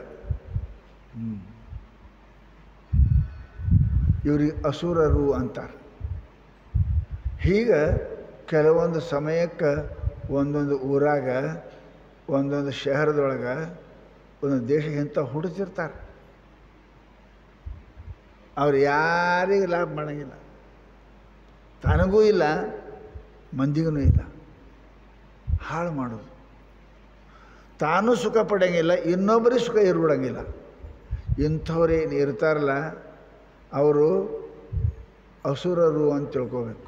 ಇವ್ರಿಗೆ ಅಸುರರು ಅಂತಾರೆ. ಹೀಗೆ ಕೆಲವೊಂದು ಸಮಯಕ್ಕೆ ಒಂದೊಂದು ಊರಾಗ, ಒಂದೊಂದು ಶಹರದೊಳಗೆ, ಒಂದೊಂದು ದೇಶಕ್ಕೆ ಇಂಥ ಹುಡುತಿರ್ತಾರೆ. ಅವ್ರು ಯಾರಿಗೂ ಲಾಭ ಮಾಡೋಂಗಿಲ್ಲ, ತನಗೂ ಇಲ್ಲ, ಮಂದಿಗೂ ಇಲ್ಲ. ಹಾಳು ಮಾಡೋದು. ತಾನೂ ಸುಖ ಪಡೋಂಗಿಲ್ಲ, ಇನ್ನೊಬ್ಬರಿಗೆ ಸುಖ ಇರ್ಬಿಡೋಂಗಿಲ್ಲ. ಇಂಥವ್ರೇನು ಇರ್ತಾರಲ್ಲ ಅವರು ಅಸುರರು ಅಂತ ತಿಳ್ಕೋಬೇಕು.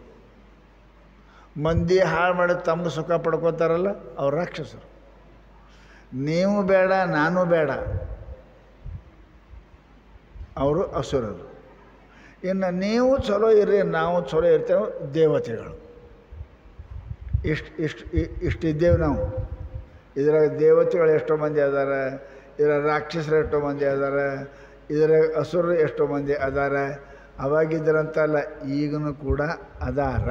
ಮಂದಿ ಹಾಳು ಮಾಡಿ ತಮ್ಮ ಸುಖ ಪಡ್ಕೋತಾರಲ್ಲ ಅವ್ರು ರಾಕ್ಷಸರು. ನೀವು ಬೇಡ, ನಾನು ಬೇಡ, ಅವರು ಅಸುರರು. ಇನ್ನು ನೀವು ಚಲೋ ಇರ್ರಿ, ನಾವು ಚಲೋ ಇರ್ತೇವೆ, ದೇವತೆಗಳು. ಇಷ್ಟಿದ್ದೇವೆ ನಾವು. ಇದರಾಗ ದೇವತೆಗಳು ಎಷ್ಟೋ ಮಂದಿ ಅದಾರ, ಇದರ ರಾಕ್ಷಸರು ಎಷ್ಟೋ ಮಂದಿ ಅದಾರ, ಇದರ ಅಸುರರು ಎಷ್ಟೋ ಮಂದಿ ಅದಾರ. ಅವಾಗಿದ್ದರಂತಲ್ಲ, ಈಗಲೂ ಕೂಡ ಅದಾರ.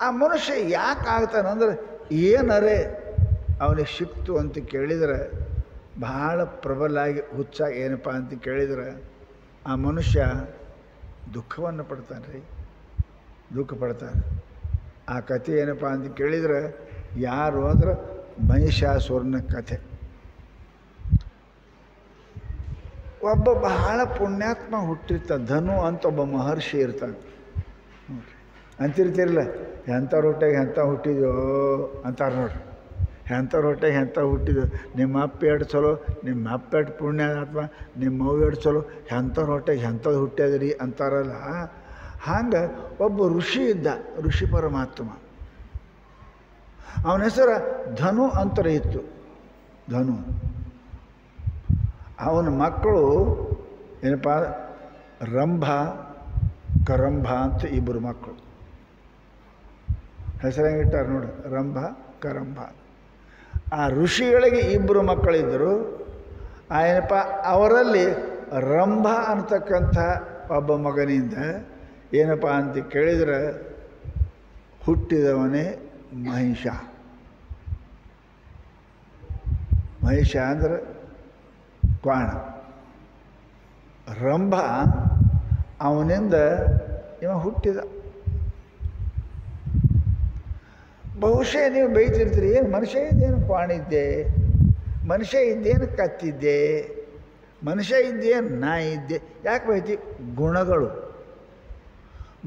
ಆ ಮನುಷ್ಯ ಯಾಕೆ ಆಗ್ತಾನಂದ್ರೆ, ಏನರೇ ಅವನಿಗೆ ಸಿಕ್ತು ಅಂತ ಕೇಳಿದರೆ, ಬಹಳ ಪ್ರಬಲಾಗಿ ಹುಚ್ಚಾಗಿ ಏನಪ್ಪ ಅಂತ ಕೇಳಿದರೆ, ಆ ಮನುಷ್ಯ ದುಃಖವನ್ನು ಪಡ್ತಾನೆ ರೀ, ದುಃಖ ಪಡ್ತಾನೆ. ಆ ಕಥೆ ಏನಪ್ಪ ಅಂತ ಕೇಳಿದರೆ, ಯಾರು ಅಂದ್ರೆ ಮಹಿಷಾಸುರನ ಕಥೆ. ಒಬ್ಬ ಬಹಳ ಪುಣ್ಯಾತ್ಮ ಹುಟ್ಟಿರ್ತಾನೆ. ಧನು ಅಂತ ಒಬ್ಬ ಮಹರ್ಷಿ ಇರ್ತಾನೆ. ಅಂತಿರ್ತಿರಲ್ಲ, ಎಂಥವ್ರ ಹೊಟ್ಟೆಗೆ ಎಂಥ ಹುಟ್ಟಿದ್ಯೋ ಅಂತಾರೆ ನೋಡ್ರಿ. ಎಂಥವ್ರ ಹೊಟ್ಟೆಗೆ ಎಂಥ ಹುಟ್ಟಿದ್ಯೋ, ನಿಮ್ಮ ಅಪ್ಪ ಎಷ್ಟು ಚಲೋ, ನಿಮ್ಮ ಅಪ್ಪ ಎಷ್ಟು ಪುಣ್ಯಾತ್ಮ, ನಿಮ್ಮ ಅವ್ವ ಎಷ್ಟು ಚಲೋ, ಎಂಥವ್ರ ಹೊಟ್ಟೆಗೆ ಎಂಥದ್ದು ಹುಟ್ಟ್ಯದ್ರಿ ಅಂತಾರಲ್ಲ. ಹಂಗೆ ಒಬ್ಬ ಋಷಿ ಇದ್ದ, ಋಷಿ ಪರಮಾತ್ಮ. ಅವನ ಹೆಸರು ಧನು ಅಂತರ ಇತ್ತು. ಧನು. ಅವನ ಮಕ್ಕಳು ಏನಪ್ಪ, ರಂಭ ಕರಂಭ ಅಂತ ಇಬ್ಬರು ಮಕ್ಕಳು. ಹೆಸರು ಹೆಂಗಿಟ್ಟಾರೆ ನೋಡಿ, ರಂಭ ಕರಂಭ. ಆ ಋಷಿಗಳಿಗೆ ಇಬ್ಬರು ಮಕ್ಕಳಿದ್ದರು. ಏನಪ್ಪ, ಅವರಲ್ಲಿ ರಂಭ ಅಂತಕ್ಕಂಥ ಒಬ್ಬ ಮಗನಿಂದ ಏನಪ್ಪ ಅಂತ ಕೇಳಿದರೆ ಹುಟ್ಟಿದವನೇ ಮಹಿಷ. ಮಹಿಷ ಅಂದ್ರೆ ಕ್ವಾಣ. ರಂಭ ಅವನಿಂದ ಇವ ಹುಟ್ಟಿದ. ಬಹುಶಃ ನೀವು ಬೈತಿರ್ತೀರಿ, ಏನು ಮನುಷ್ಯ ಇದ್ದೇನು ಕ್ವಾಣಿದ್ದೆ, ಮನುಷ್ಯ ಇದ್ದೇನು ಕತ್ತಿದ್ದೆ, ಮನುಷ್ಯ ಇದ್ದೇನು ನಾಯಿ ಇದ್ದೆ, ಯಾಕೆ ಬೈತಿ? ಗುಣಗಳು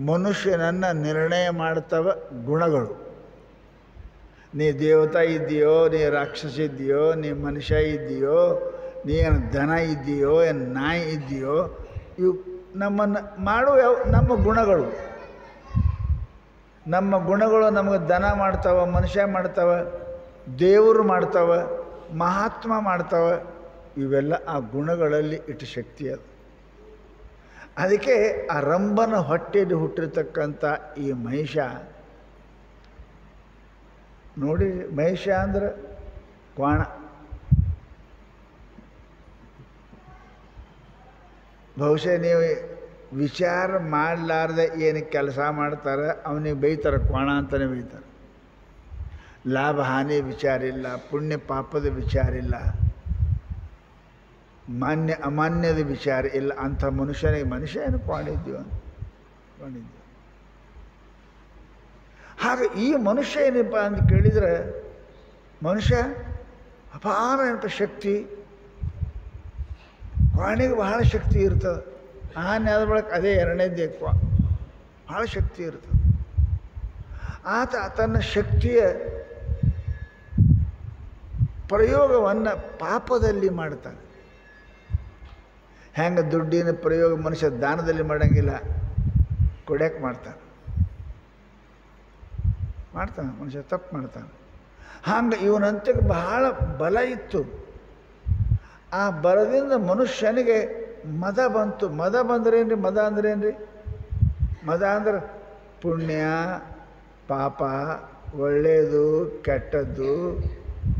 ಮನುಷ್ಯನನ್ನು ನಿರ್ಣಯ ಮಾಡ್ತವೆ. ಗುಣಗಳು. ನೀ ದೇವತಾ ಇದ್ದೀಯೋ, ನೀ ರಾಕ್ಷಸ ಇದ್ದೀಯೋ, ನೀ ಮನುಷ್ಯ ಇದ್ದೀಯೋ, ನೀ ಏನು ದನ ಇದ್ದೀಯೋ, ಏನು ನಾಯಿ ಇದ್ದೀಯೋ, ಇವು ನಮ್ಮನ್ನು ಮಾಡುವ ನಮ್ಮ ಗುಣಗಳು. ನಮ್ಮ ಗುಣಗಳು ನಮಗೆ ದನ ಮಾಡ್ತಾವೆ, ಮನುಷ್ಯ ಮಾಡ್ತಾವೆ, ದೇವರು ಮಾಡ್ತಾವೆ, ಮಹಾತ್ಮ ಮಾಡ್ತಾವೆ. ಇವೆಲ್ಲ ಆ ಗುಣಗಳಲ್ಲಿ ಇಟ್ಟು ಶಕ್ತಿ ಅದು. ಅದಕ್ಕೆ ಆ ರಂಭನ ಹೊಟ್ಟೆಯಲ್ಲಿ ಹುಟ್ಟಿರ್ತಕ್ಕಂಥ ಈ ಮಹಿಷ ನೋಡಿ, ಮಹಿಷ ಅಂದ್ರೆ ಕ್ವಾಣ. ಬಹುಶಃ ನೀವು ವಿಚಾರ ಮಾಡಲಾರ್ದೆ ಏನು ಕೆಲಸ ಮಾಡ್ತಾರೆ ಅವನಿಗೆ ಬೈತಾರೆ, ಕ್ವಾಣ ಅಂತಲೇ ಬೈತಾರೆ. ಲಾಭ ಹಾನಿ ವಿಚಾರ ಇಲ್ಲ, ಪುಣ್ಯ ಪಾಪದ ವಿಚಾರ ಇಲ್ಲ, ಮಾನ್ಯ ಅಮಾನ್ಯದ ವಿಚಾರ ಇಲ್ಲ. ಅಂಥ ಮನುಷ್ಯನಿಗೆ ಮನುಷ್ಯ ಏನು ಕ್ವಾಣಿದ್ದೀವ ಕ್ವಾಣಿದ್ದೀವಿ. ಹಾಗೆ ಈ ಮನುಷ್ಯ ಏನಪ್ಪ ಅಂತ ಕೇಳಿದರೆ, ಮನುಷ್ಯ ಅಪಾರ ಏನಪ್ಪ ಶಕ್ತಿ, ಕ್ವಾಣಿಗೆ ಬಹಳ ಶಕ್ತಿ ಇರ್ತದೆ. ಆನೆ ಆದ ಬಳಿಕ ಅದೇ ಎರಡನೇದೇ ಭಾಳ ಶಕ್ತಿ ಇರ್ತದೆ. ಆತ ತನ್ನ ಶಕ್ತಿಯ ಪ್ರಯೋಗವನ್ನು ಪಾಪದಲ್ಲಿ ಮಾಡ್ತಾನೆ. ಹೆಂಗೆ ದುಡ್ಡಿನ ಪ್ರಯೋಗ ಮನುಷ್ಯ ದಾನದಲ್ಲಿ ಮಾಡೋಂಗಿಲ್ಲ, ಕೊಡ್ಯಕ್ಕೆ ಮಾಡ್ತಾನೆ ಮನುಷ್ಯ ತಪ್ಪು ಮಾಡ್ತಾನೆ. ಹಂಗೆ ಇವನಂತಕ್ಕೆ ಬಹಳ ಬಲ ಇತ್ತು. ಆ ಬಲದಿಂದ ಮನುಷ್ಯನಿಗೆ ಮದ ಬಂತು. ಮದ ಬಂದ್ರೇನ್ರಿ? ಮದ ಅಂದ್ರೇನ್ರಿ? ಮದ ಅಂದ್ರೆ ಪುಣ್ಯ ಪಾಪ, ಒಳ್ಳೆಯದು ಕೆಟ್ಟದ್ದು,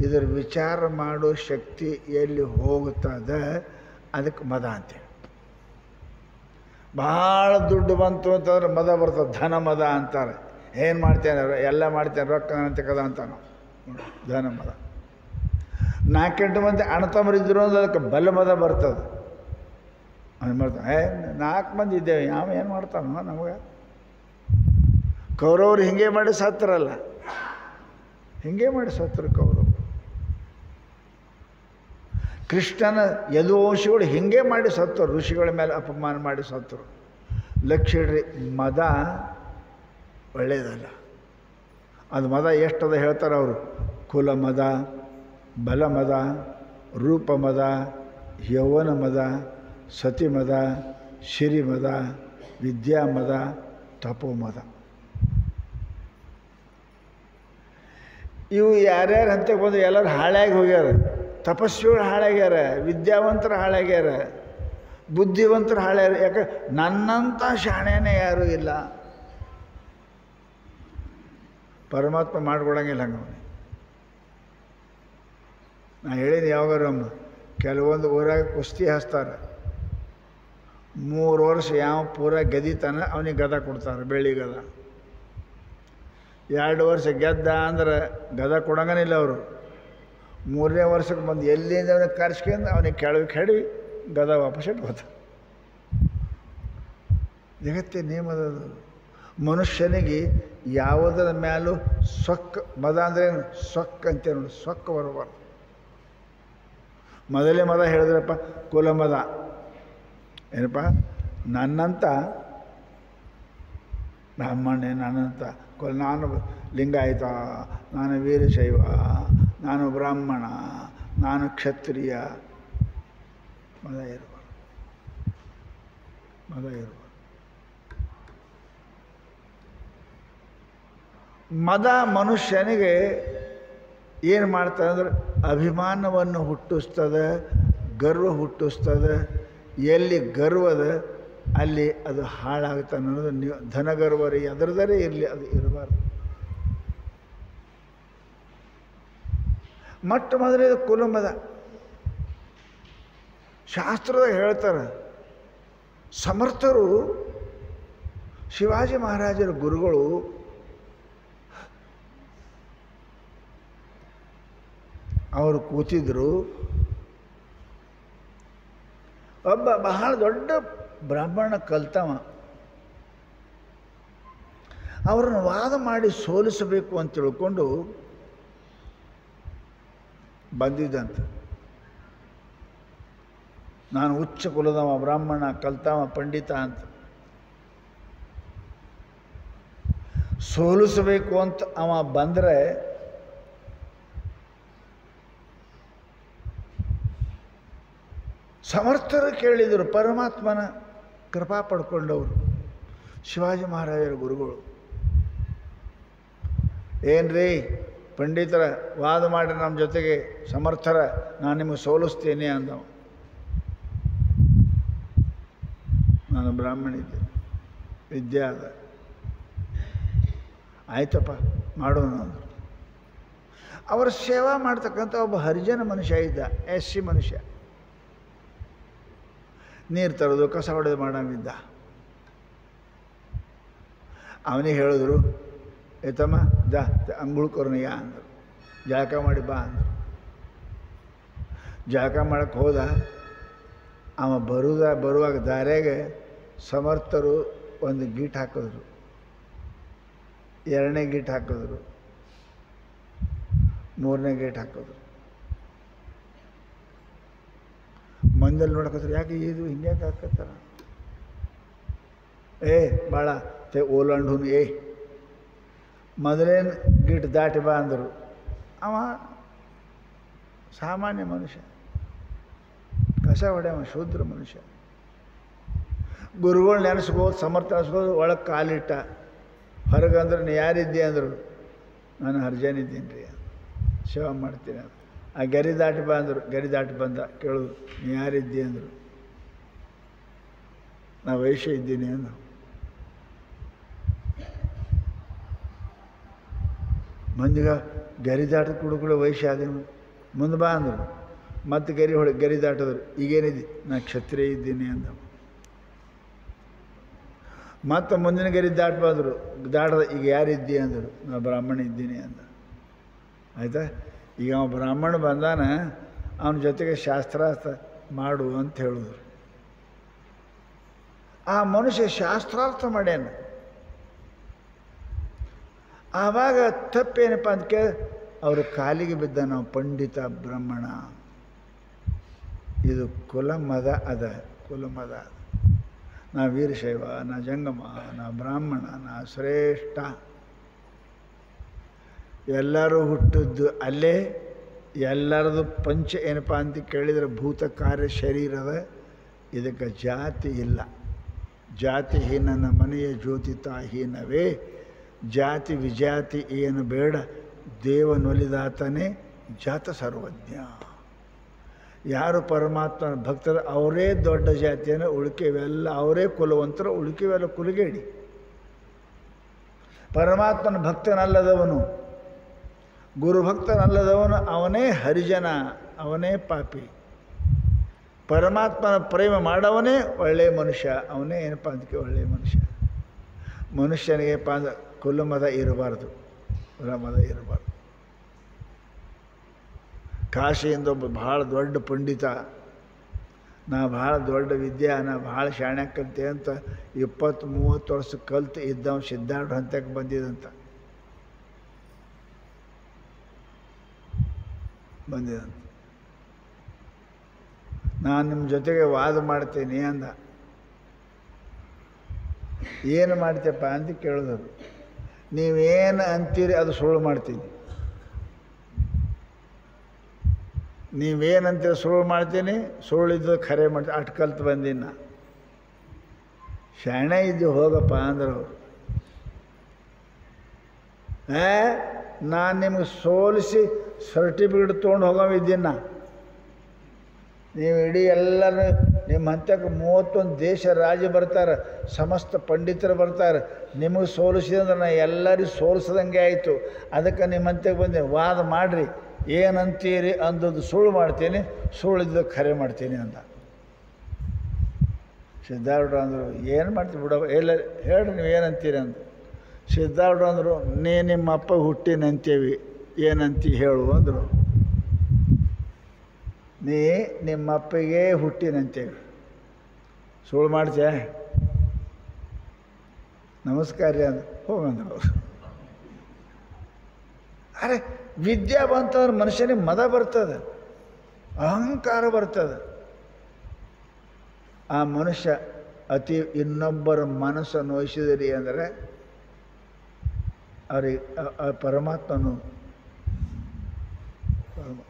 ಇದರ ವಿಚಾರ ಮಾಡೋ ಶಕ್ತಿ ಎಲ್ಲಿ ಹೋಗುತ್ತದೆ ಅದಕ್ಕೆ ಮದ ಅಂತೇಳಿ. ಭಾಳ ದುಡ್ಡು ಬಂತು ಅಂತಂದ್ರೆ ಮದ ಬರ್ತದೆ, ಧನ ಮದ ಅಂತಾರೆ. ಏನು ಮಾಡ್ತೇನೆ? ಎಲ್ಲ ಮಾಡ್ತೇನೆ, ರೊಕ್ಕ ಅಂತ ಕದ ಅಂತ ನಾವು ಧನ ಮದ. 4-8 ಮಂದಿ ಅಣ್ಣತಮ್ಮರಿದ್ರು ಅಂದ್ರೆ ಅದಕ್ಕೆ ಬಲ ಮದ ಬರ್ತದೆ. ಅದು ಮಾಡ್ತಾನೆ, 4 ಮಂದಿ ಇದ್ದೇವೆ, ಯಾವ ಏನು ಮಾಡ್ತಾನೋ ನಮಗೆ. ಕೌರವರು ಹಿಂಗೆ ಮಾಡಿ ಸತ್ತರಲ್ಲ, ಹಿಂಗೆ ಮಾಡಿ ಸತ್ತರು ಕೌರವರು. ಕೃಷ್ಣನ ಯದುವಂಶಿಗಳು ಹಿಂಗೆ ಮಾಡಿ ಸತ್ತರು, ಋಷಿಗಳ ಮೇಲೆ ಅಪಮಾನ ಮಾಡಿ ಸತ್ತರು. ಲಕ್ಷಿಡ್ರಿ, ಮದ ಒಳ್ಳೆಯದಲ್ಲ. ಅದು ಮದ ಎಷ್ಟದ ಹೇಳ್ತಾರೆ ಅವರು. ಕುಲ ಮದ, ಬಲ ಮದ, ರೂಪ ಮದ, ಯೌವನ ಮದ, ಸತಿ ಮದ, ಶಿರಿ ಮದ, ವಿದ್ಯಾ ಮದ, ತಪೋ ಮದ. ಇವು ಯಾರ್ಯಾರು ಅಂತ ಬಂದು ಎಲ್ಲರೂ ಹಾಳಾಗಿ ಹೋಗ್ಯಾರ. ತಪಸ್ವಿಗಳು ಹಾಳಾಗ್ಯಾರ, ವಿದ್ಯಾವಂತರು ಹಾಳಾಗ್ಯಾರ, ಬುದ್ಧಿವಂತರು ಹಾಳ್ಯಾರ. ಯಾಕೆ? ನನ್ನಂಥ ಶಾಣೆನೇ ಯಾರೂ ಇಲ್ಲ. ಪರಮಾತ್ಮ ಮಾಡಿಕೊಡಂಗಿಲ್ಲ ಹಂಗೆ. ನಾ ಹೇಳಿನಿ ಯಾವಾಗಾರಮ್ಮ, ಕೆಲವೊಂದು ಊರಾಗ ಕುಸ್ತಿ ಹಚ್ತಾರೆ, 3 ವರ್ಷ ಯಾವ ಪೂರ ಗೆದಿತಾನೆ ಅವನಿಗೆ ಗದ ಕೊಡ್ತಾರೆ, ಬೆಳ್ಳಿ ಗದ. 2 ವರ್ಷ ಗೆದ್ದ ಅಂದ್ರೆ ಗದ ಕೊಡಂಗನಿಲ್ಲ ಅವರು. 3ನೇ ವರ್ಷಕ್ಕೆ ಬಂದು ಎಲ್ಲಿಂದ ಅವನಿಗೆ ಕರ್ಸ್ಕೊಂಡು ಅವನಿಗೆ ಕೆಡವಿ ಗದ ವಾಪಸ್ ಇಟ್ಕೋತಾರೆ. ಜಗತ್ತೇ ನೇಮದದು. ಮನುಷ್ಯನಿಗೆ ಯಾವುದರ ಮೇಲೂ ಸೊಕ್ಕ ಮದ ಅಂದ್ರೆ ಏನು? ಸೊಕ್ಕ ಅಂತೇಳಿ ನೋಡಿ, ಸೊಕ್ಕ ಬರಬಾರ್ದು. ಮೊದಲೇ ಮದ ಹೇಳಿದ್ರಪ್ಪ, ಕುಲ ಮದ ಏನಪ್ಪ, ನನ್ನಂತ ಬ್ರಾಹ್ಮಣೆ, ನನ್ನಂತ ನಾನು ಲಿಂಗಾಯತ, ನಾನು ವೀರಶೈವ, ನಾನು ಬ್ರಾಹ್ಮಣ, ನಾನು ಕ್ಷತ್ರಿಯ. ಮದ ಇರಬಾರ್ದು, ಮದ ಇರಬಾರ್ದು. ಮದ ಮನುಷ್ಯನಿಗೆ ಏನು ಮಾಡ್ತದೆ ಅಂದ್ರೆ ಅಭಿಮಾನವನ್ನು ಹುಟ್ಟಿಸ್ತದೆ, ಗರ್ವ ಹುಟ್ಟಿಸ್ತದೆ. ಎಲ್ಲಿ ಗರ್ವದ ಅಲ್ಲಿ ಅದು ಹಾಳಾಗುತ್ತೆ ಅನ್ನೋದು. ನೀವು ಧನಗರ್ವರಿ ಅದರದರೆ ಇರಲಿ, ಅದು ಇರಬಾರ್ದು. ಮೊಟ್ಟ ಮೊದಲನೇದು ಕುಲಮದ. ಶಾಸ್ತ್ರದಾಗ ಹೇಳ್ತಾರೆ, ಸಮರ್ಥರು ಶಿವಾಜಿ ಮಹಾರಾಜರ ಗುರುಗಳು ಅವರು ಕೂತಿದ್ರು. ಒಬ್ಬ ಬಹಳ ದೊಡ್ಡ ಬ್ರಾಹ್ಮಣ ಕಲ್ತವ, ಅವರನ್ನು ವಾದ ಮಾಡಿ ಸೋಲಿಸಬೇಕು ಅಂತ ತಿಳ್ಕೊಂಡು ಬಂದಿದ್ದಂತ. ನಾನು ಉಚ್ಚ ಕುಲದವ, ಬ್ರಾಹ್ಮಣ, ಕಲ್ತವ, ಪಂಡಿತ ಅಂತ ಸೋಲಿಸಬೇಕು ಅಂತ ಅವ ಬಂದರೆ ಸಮರ್ಥರು ಕೇಳಿದರು. ಪರಮಾತ್ಮನ ಕೃಪಾ ಪಡ್ಕೊಂಡವರು ಶಿವಾಜಿ ಮಹಾರಾಜರ ಗುರುಗಳು. ಏನ್ರಿ ಪಂಡಿತರ ವಾದ ಮಾಡಿ ನಮ್ಮ ಜೊತೆಗೆ ಸಮರ್ಥರ, ನಾನು ನಿಮಗೆ ಸೋಲಿಸ್ತೇನೆ ಅಂದವ. ನಾನು ಬ್ರಾಹ್ಮಣಿದ್ದೆ, ವಿದ್ಯೆ ಅದ, ಆಯ್ತಪ್ಪ ಮಾಡೋಣ ಅಂದರು. ಅವರ ಸೇವಾ ಮಾಡ್ತಕ್ಕಂಥ ಒಬ್ಬ ಹರಿಜನ ಮನುಷ್ಯ ಇದ್ದ, SC ಮನುಷ್ಯ. ನೀರು ತರೋದು, ಕಸ ಹೊಡೆದು ಮಾಡೋವಿದ್ದ. ಅವನಿಗೆ ಹೇಳಿದ್ರು, ಏತಮ್ಮ ಜಾ ಅಂಗುಳ್ಕೊರ್ನಯ್ಯ ಅಂದರು. ಜಳಕ ಮಾಡಿ ಬಾ ಅಂದರು. ಜಳಕ ಮಾಡಕ್ಕೆ ಹೋದ. ಅವ ಬರುವಾಗ ದಾರ್ಯಾಗೆ ಸಮರ್ಥರು ಒಂದು ಗೀಟ್ ಹಾಕಿದ್ರು. 2ನೇ ಗೇಟ್ ಹಾಕಿದ್ರು, 3ನೇ ಗೇಟ್ ಹಾಕಿದ್ರು. ಮಂದಲ್ಲಿ ನೋಡಕತ್ರು, ಯಾಕೆ ಇದು ಹಿಂಗ್ಯಾಕೆ ಹಾಕತ್ತಾರ? ಭಾಳ ಓಲಾಂಡೂನು ಮೊದಲೇನು ಗೇಟ್ ದಾಟಿ ಬಾ ಅಂದರು. ಅವ ಸಾಮಾನ್ಯ ಮನುಷ್ಯ, ಕಸ ಹೊಡೆಯವ, ಶೂದ್ರ ಮನುಷ್ಯ. ಗುರುಗಳು ನೆನೆಸ್ಬೋದು, ಸಮರ್ಥ ಅನಿಸ್ಬೋದು. ಒಳಗೆ ಕಾಲಿಟ್ಟ. ಹೊರಗೆ ಅಂದ್ರೆ ನೀ ಯಾರಿದ್ದೆ ಅಂದರು. ನಾನು ಹರ್ಜನಿದ್ದೀನಿ ರೀ, ಸೇವೆ ಮಾಡ್ತೀನಿ. ಆ ಗರಿ ದಾಟಿ ಬಾ ಅಂದರು. ಗರಿ ದಾಟಿ ಬಂದ. ಕೇಳೋದು, ನೀ ಯಾರಿದ್ದೆ ಅಂದರು. ನಾ ವೈಶ್ಯ ಇದ್ದೀನಿ ಅಂದ. ಮಂದಿಗ ಗರಿ ದಾಟಿದ ಕೂಡ ವೈಶ್ಯ ಆದೇನು, ಮುಂದೆ ಬಾ ಅಂದರು. ಮತ್ತು ಗರಿ ದಾಟಿದ್ರು. ಈಗೇನಿದೆ? ನಾ ಕ್ಷತ್ರಿಯ ಇದ್ದೀನಿ ಅಂದ. ಮತ್ತು ಮುಂದಿನ ಗರಿ ದಾಟಿ ಬಂದರು. ದಾಟದ, ಈಗ ಯಾರಿದ್ದಿ ಅಂದರು. ನಾ ಬ್ರಾಹ್ಮಣ ಇದ್ದೀನಿ ಅಂದ. ಆಯಿತಾ? ಈಗ ಅವ ಬ್ರಾಹ್ಮಣ ಬಂದಾನ, ಅವನ ಜೊತೆಗೆ ಶಾಸ್ತ್ರಾರ್ಥ ಮಾಡು ಅಂತ ಹೇಳಿದ್ರು. ಆ ಮನುಷ್ಯ ಶಾಸ್ತ್ರಾರ್ಥ ಮಾಡ್ಯಾನ. ಆವಾಗ ತಪ್ಪೇನಪ್ಪ ಅಂತ ಕೇಳಿ ಅವರು ಕಾಲಿಗೆ ಬಿದ್ದ. ನಾವು ಪಂಡಿತ ಬ್ರಾಹ್ಮಣ, ಇದು ಕುಲ ಮದ ಅದ, ಕುಲ ಮದ. ನಾ ವೀರಶೈವ, ನಾ ಜಂಗಮ, ನಾ ಬ್ರಾಹ್ಮಣ, ನಾ ಶ್ರೇಷ್ಠ. ಎಲ್ಲರೂ ಹುಟ್ಟಿದ್ದು ಅಲ್ಲೇ. ಎಲ್ಲರದು ಪಂಚ ಏನಪ್ಪ ಅಂತ ಕೇಳಿದರೆ ಭೂತ ಕಾರ್ಯ ಶರೀರದ. ಇದಕ್ಕೆ ಜಾತಿ ಇಲ್ಲ. ಜಾತಿಹೀನನ ಮನೆಯ ಜ್ಯೋತಿತಾಹೀನವೇ. ಜಾತಿ ವಿಜಾತಿ ಏನು ಬೇಡ, ದೇವನೊಲಿದಾತನೇ ಜಾತ ಸರ್ವಜ್ಞ. ಯಾರು ಪರಮಾತ್ಮನ ಭಕ್ತರು ಅವರೇ ದೊಡ್ಡ ಜಾತಿಯನ್ನು, ಉಳಿಕೆವೆಲ್ಲ ಅವರೇ ಕುಲವಂತರು, ಉಳಿಕೆವೆಲ್ಲ ಕುಲಗೇಡಿ. ಪರಮಾತ್ಮನ ಭಕ್ತನಲ್ಲದವನು, ಗುರುಭಕ್ತನಲ್ಲದವನು ಅವನೇ ಹರಿಜನ, ಅವನೇ ಪಾಪಿ. ಪರಮಾತ್ಮನ ಪ್ರೇಮ ಮಾಡವನೇ ಒಳ್ಳೆಯ ಮನುಷ್ಯ, ಅವನೇ ಏನಪ್ಪ ಅದಕ್ಕೆ ಒಳ್ಳೆಯ ಮನುಷ್ಯ. ಮನುಷ್ಯನಿಗೆ ಕುಲಮದ ಇರಬಾರ್ದು, ಕುಲಮದ ಇರಬಾರ್ದು. ಕಾಶಿಯಿಂದ ಒಬ್ಬ ಭಾಳ ದೊಡ್ಡ ಪಂಡಿತ, ನಾ ಭಾಳ ದೊಡ್ಡ ವಿದ್ಯೆ, ನಾ ಭಾಳ ಶಾಣೆ ಕಲಿತೆ ಅಂತ 20-30 ವರ್ಷ ಕಲ್ತು ಇದ್ದವ ಸಿದ್ಧಾರ್ಥ ಹಂತಕ್ಕೆ ಬಂದಿದಂತ. ನಾನು ನಿಮ್ಮ ಜೊತೆಗೆ ವಾದ ಮಾಡ್ತೀನಿ ಅಂದ. ಏನು ಮಾಡ್ತೀಯಪ್ಪ ಅಂತ ಕೇಳಿದ್ರು. ನೀವೇನು ಅಂತೀರಿ ಅದು ಸುಳ್ಳು ಮಾಡ್ತೀನಿ. ನೀವೇನಂತೀರಿ ಸುಳ್ಳು ಮಾಡ್ತೀನಿ, ಸುಳ್ಳಿದ್ದು ಖರೆ ಮಾಡ್ತೀನಿ. ಅಷ್ಟು ಕಲ್ತು ಬಂದೀನಿ ನಾ. ಶಾಣೆ ಇದ್ದು ಹೋಗಪ್ಪ ಅಂದರು ಅವರು. ನಾನು ನಿಮಗೆ ಸೋಲಿಸಿ ಸರ್ಟಿಫಿಕೇಟ್ ತೊಗೊಂಡು ಹೋಗೋವಿದ್ದೀನಿ ನಾ. ನೀವು ಇಡೀ ಎಲ್ಲರೂ ನಿಮ್ಮ ಹಂತಕ್ಕೆ 31 ದೇಶ ರಾಜ್ಯ ಬರ್ತಾರೆ, ಸಮಸ್ತ ಪಂಡಿತರು ಬರ್ತಾರೆ. ನಿಮಗೆ ಸೋಲಿಸಿದ್ರೆ ನಾನು ಎಲ್ಲರಿಗೂ ಸೋಲಿಸ್ದಂಗೆ ಆಯಿತು. ಅದಕ್ಕೆ ನಿಮ್ಮ ಹಂತಕ್ಕೆ ಬಂದೆ, ವಾದ ಮಾಡಿರಿ, ಏನಂತೀರಿ ಅಂದದ್ದು ಸುಳ್ಳು ಮಾಡ್ತೀನಿ, ಸುಳ್ಳಿದ್ದು ಖರೆ ಮಾಡ್ತೀನಿ ಅಂದ. ಸಿದ್ಧಾರ್ಢರು ಅಂದರು, ಏನು ಮಾಡ್ತೀವಿ ಬಿಡೋ, ಎಲ್ಲ ಹೇಳ್ರಿ ನೀವು ಏನಂತೀರಿ ಅಂದರು. ಸಿದ್ಧಾರ್ಢರು ಅಂದರು, ನೀ ನಿಮ್ಮ ಅಪ್ಪ ಹುಟ್ಟಿನಂತೀವಿ, ಏನಂತೀವಿ ಹೇಳು ಅಂದರು. ನೀ ನಿಮ್ಮ ಅಪ್ಪಗೆ ಹುಟ್ಟಿನಂತೇಳಿ ಸುಳ್ಳು ಮಾಡ್ತೀಯ, ನಮಸ್ಕಾರ ರೀ ಅಂದ. ಹೋಗಂದ್ರು ಅವರು. ಅರೆ ವಿದ್ಯಾ ಬಂತಂದ್ರೆ ಮನುಷ್ಯನಿಗೆ ಮದ ಬರ್ತದೆ, ಅಹಂಕಾರ ಬರ್ತದೆ. ಆ ಮನುಷ್ಯ ಅತಿ ಇನ್ನೊಬ್ಬರ ಮನಸ್ಸು ನೋಯಿಸಿದ್ರಿ ಅಂದರೆ ಅವ್ರಿಗೆ ಪರಮಾತ್ಮನು,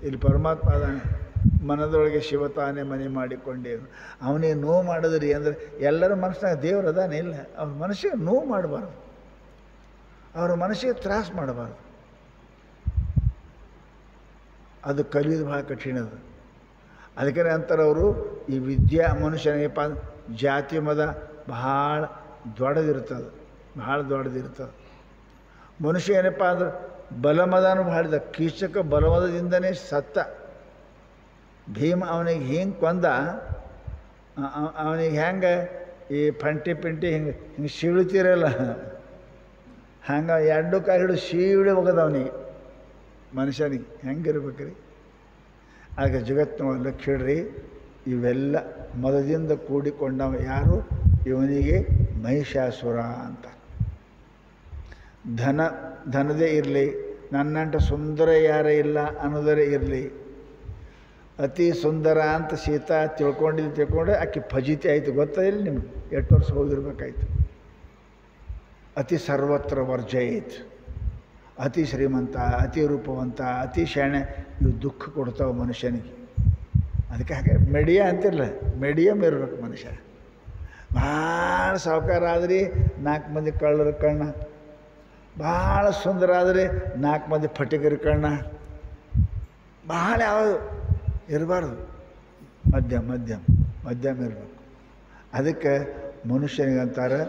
ಇಲ್ಲಿ ಪರಮಾತ್ಮ ಅದಾನೆ, ಮನದೊಳಗೆ ಶಿವ ತಾನೇ ಮನೆ ಮಾಡಿಕೊಂಡೇನು. ಅವನಿಗೆ ನೋವು ಮಾಡಿದ್ರಿ ಅಂದರೆ ಎಲ್ಲರ ಮನಸ್ಸಿನಾಗ ದೇವ್ರು ಅದಾನೆ ಇಲ್ಲ. ಅವ್ರ ಮನಸ್ಸಿಗೆ ನೋವು ಮಾಡಬಾರ್ದು, ಅವ್ರ ಮನಸ್ಸಿಗೆ ತ್ರಾಸು ಮಾಡಬಾರ್ದು. ಅದು ಕಲಿಯೋದು ಭಾಳ ಕಠಿಣದು. ಅದಕ್ಕೆ ಅಂತಾರೆ ಅವರು, ಈ ವಿದ್ಯಾ ಮನುಷ್ಯನಿಗಪ್ಪ ಜಾತಿ ಮದ ಭಾಳ ದೊಡ್ಡದಿರ್ತದೆ, ಭಾಳ ದೊಡ್ಡದಿರ್ತದೆ. ಮನುಷ್ಯ ಏನಪ್ಪ ಅಂದ್ರೆ ಬಲಮದನೂ ಭಾಳಿದ. ಕೀಚಕ ಬಲಮದದಿಂದನೇ ಸತ್ತ. ಭೀಮ ಅವನಿಗೆ ಹಿಂಗೆ ಕೊಂದ, ಅವನಿಗೆ ಹೆಂಗೆ ಈ ಪಂಟಿ ಹಿಂಗೆ ಸೀಳ್ತೀರಲ್ಲ, ಹಂಗೆ 2 ಕಾಲು ಹಿಡಿದು ಸೀಳಿ ಹೋಗೋದು ಅವನಿಗೆ. ಮನುಷ್ಯನಿಗೆ ಹೆಂಗಿರ್ಬೇಕ್ರಿ? ಆಗ ಜಗತ್ತಿನ ಲಕ್ಷಡ್ರಿ ಇವೆಲ್ಲ ಮದದಿಂದ ಕೂಡಿಕೊಂಡವ ಯಾರು? ಇವನಿಗೆ ಮಹಿಷಾಸುರ ಅಂತ. ಧನದೇ ಇರಲಿ, ನನ್ನಂಟ ಸುಂದರ ಯಾರೇ ಇಲ್ಲ ಅನ್ನೋದರೇ ಇರಲಿ. ಅತಿ ಸುಂದರ ಅಂತ ಸೀತಾ ತಿಳ್ಕೊಂಡೆ ಆಕೆ ಫಜಿತಿ ಆಯಿತು. ಗೊತ್ತಾಯಿಲ್ಲ ನಿಮ್ಗೆ? 8 ವರ್ಷ ಹೋಗಿರ್ಬೇಕಾಯ್ತು. ಅತಿ ಸರ್ವತ್ರ ವರ್ಜಯಿತ್. ಅತಿ ಶ್ರೀಮಂತ, ಅತಿ ರೂಪವಂತ, ಅತಿ ಶಾಣೆ ಇವು ದುಃಖ ಕೊಡ್ತಾವೆ ಮನುಷ್ಯನಿಗೆ. ಅದಕ್ಕೆ ಹಾಗೆ ಅಂತಿರಲ್ಲ, ಮೀಡಿಯಮ್ ಇರ್ಬೇಕು ಮನುಷ್ಯ. ಭಾಳ ಸಾವುಕಾರ ಆದ್ರಿ 4 ಮಂದಿ ಕಳ್ಳರ ಕಣ್ಣ, ಭಾಳ ಸುಂದರ ಆದರೆ 4 ಮಂದಿ ಫಟಿಕರ ಕಣ್ಣ, ಭಾಳ ಯಾವುದು ಇರಬಾರ್ದು. ಮಧ್ಯಮ ಇರಬೇಕು. ಅದಕ್ಕೆ ಮನುಷ್ಯನಿಗಂತಾರೆ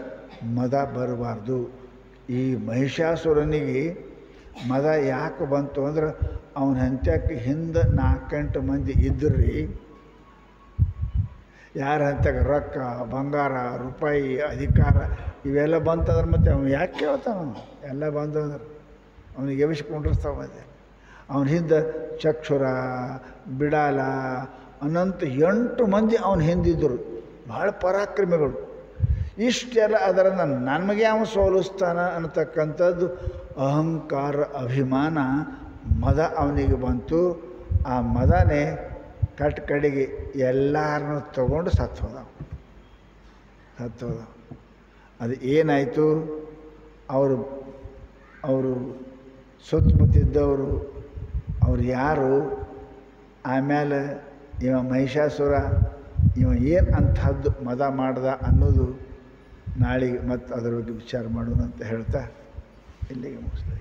ಮದ ಬರಬಾರ್ದು. ಈ ಮಹಿಷಾಸುರನಿಗೆ ಮದ ಯಾಕೆ ಬಂತು ಅಂದ್ರೆ ಅವನ ಹಂತ್ಯಕ್ಕೆ ಹಿಂದೆ 4-8 ಮಂದಿ ಇದ್ರಿ. ಯಾರ ಹಂತ್ಯಾಗ ರೊಕ್ಕ, ಬಂಗಾರ, ರೂಪಾಯಿ, ಅಧಿಕಾರ ಇವೆಲ್ಲ ಬಂತಂದ್ರೆ ಮತ್ತೆ ಅವನು ಯಾಕೆ ಕೇಳ್ತಾನ? ಎಲ್ಲ ಬಂದಂದ್ರೆ ಅವನಿಗೆ ಎವಿಸ್ಕೊಂಡಿರ್ತಾವ. ಮತ್ತೆ ಅವನ ಹಿಂದೆ ಚಕ್ಷುರ, ಬಿಡಾಲ, ಅನಂತ 8 ಮಂದಿ ಅವನ ಹಿಂದಿದ್ದರು. ಭಾಳ ಪರಾಕ್ರಮಿಗಳು. ಇಷ್ಟೆಲ್ಲ ಅದರ ನಮಗೆ ಯಾವ ಸೋಲಿಸ್ತಾನ ಅನ್ನತಕ್ಕಂಥದ್ದು ಅಹಂಕಾರ, ಅಭಿಮಾನ, ಮದ ಅವನಿಗೆ ಬಂತು. ಆ ಮದನೇ ಕಡೆಗೆ ಎಲ್ಲರನ್ನೂ ತಗೊಂಡು ಸತ್ತೋದ. ಅದು ಏನಾಯಿತು? ಅವರು ಸುತ್ತಮುತ್ತಿದ್ದವರು ಅವ್ರು ಯಾರು, ಆಮೇಲೆ ಇವ ಮಹಿಷಾಸುರ ಇವ ಏನು ಅಂಥದ್ದು ಮದ ಮಾಡ್ದ ಅನ್ನೋದು ನಾಳೆಗೆ ಮತ್ತು ಅದರ ಬಗ್ಗೆ ವಿಚಾರ ಮಾಡೋಣ ಅಂತ ಹೇಳ್ತಾ ಇಲ್ಲಿಗೆ ಮುಗಿಸ್ತಾ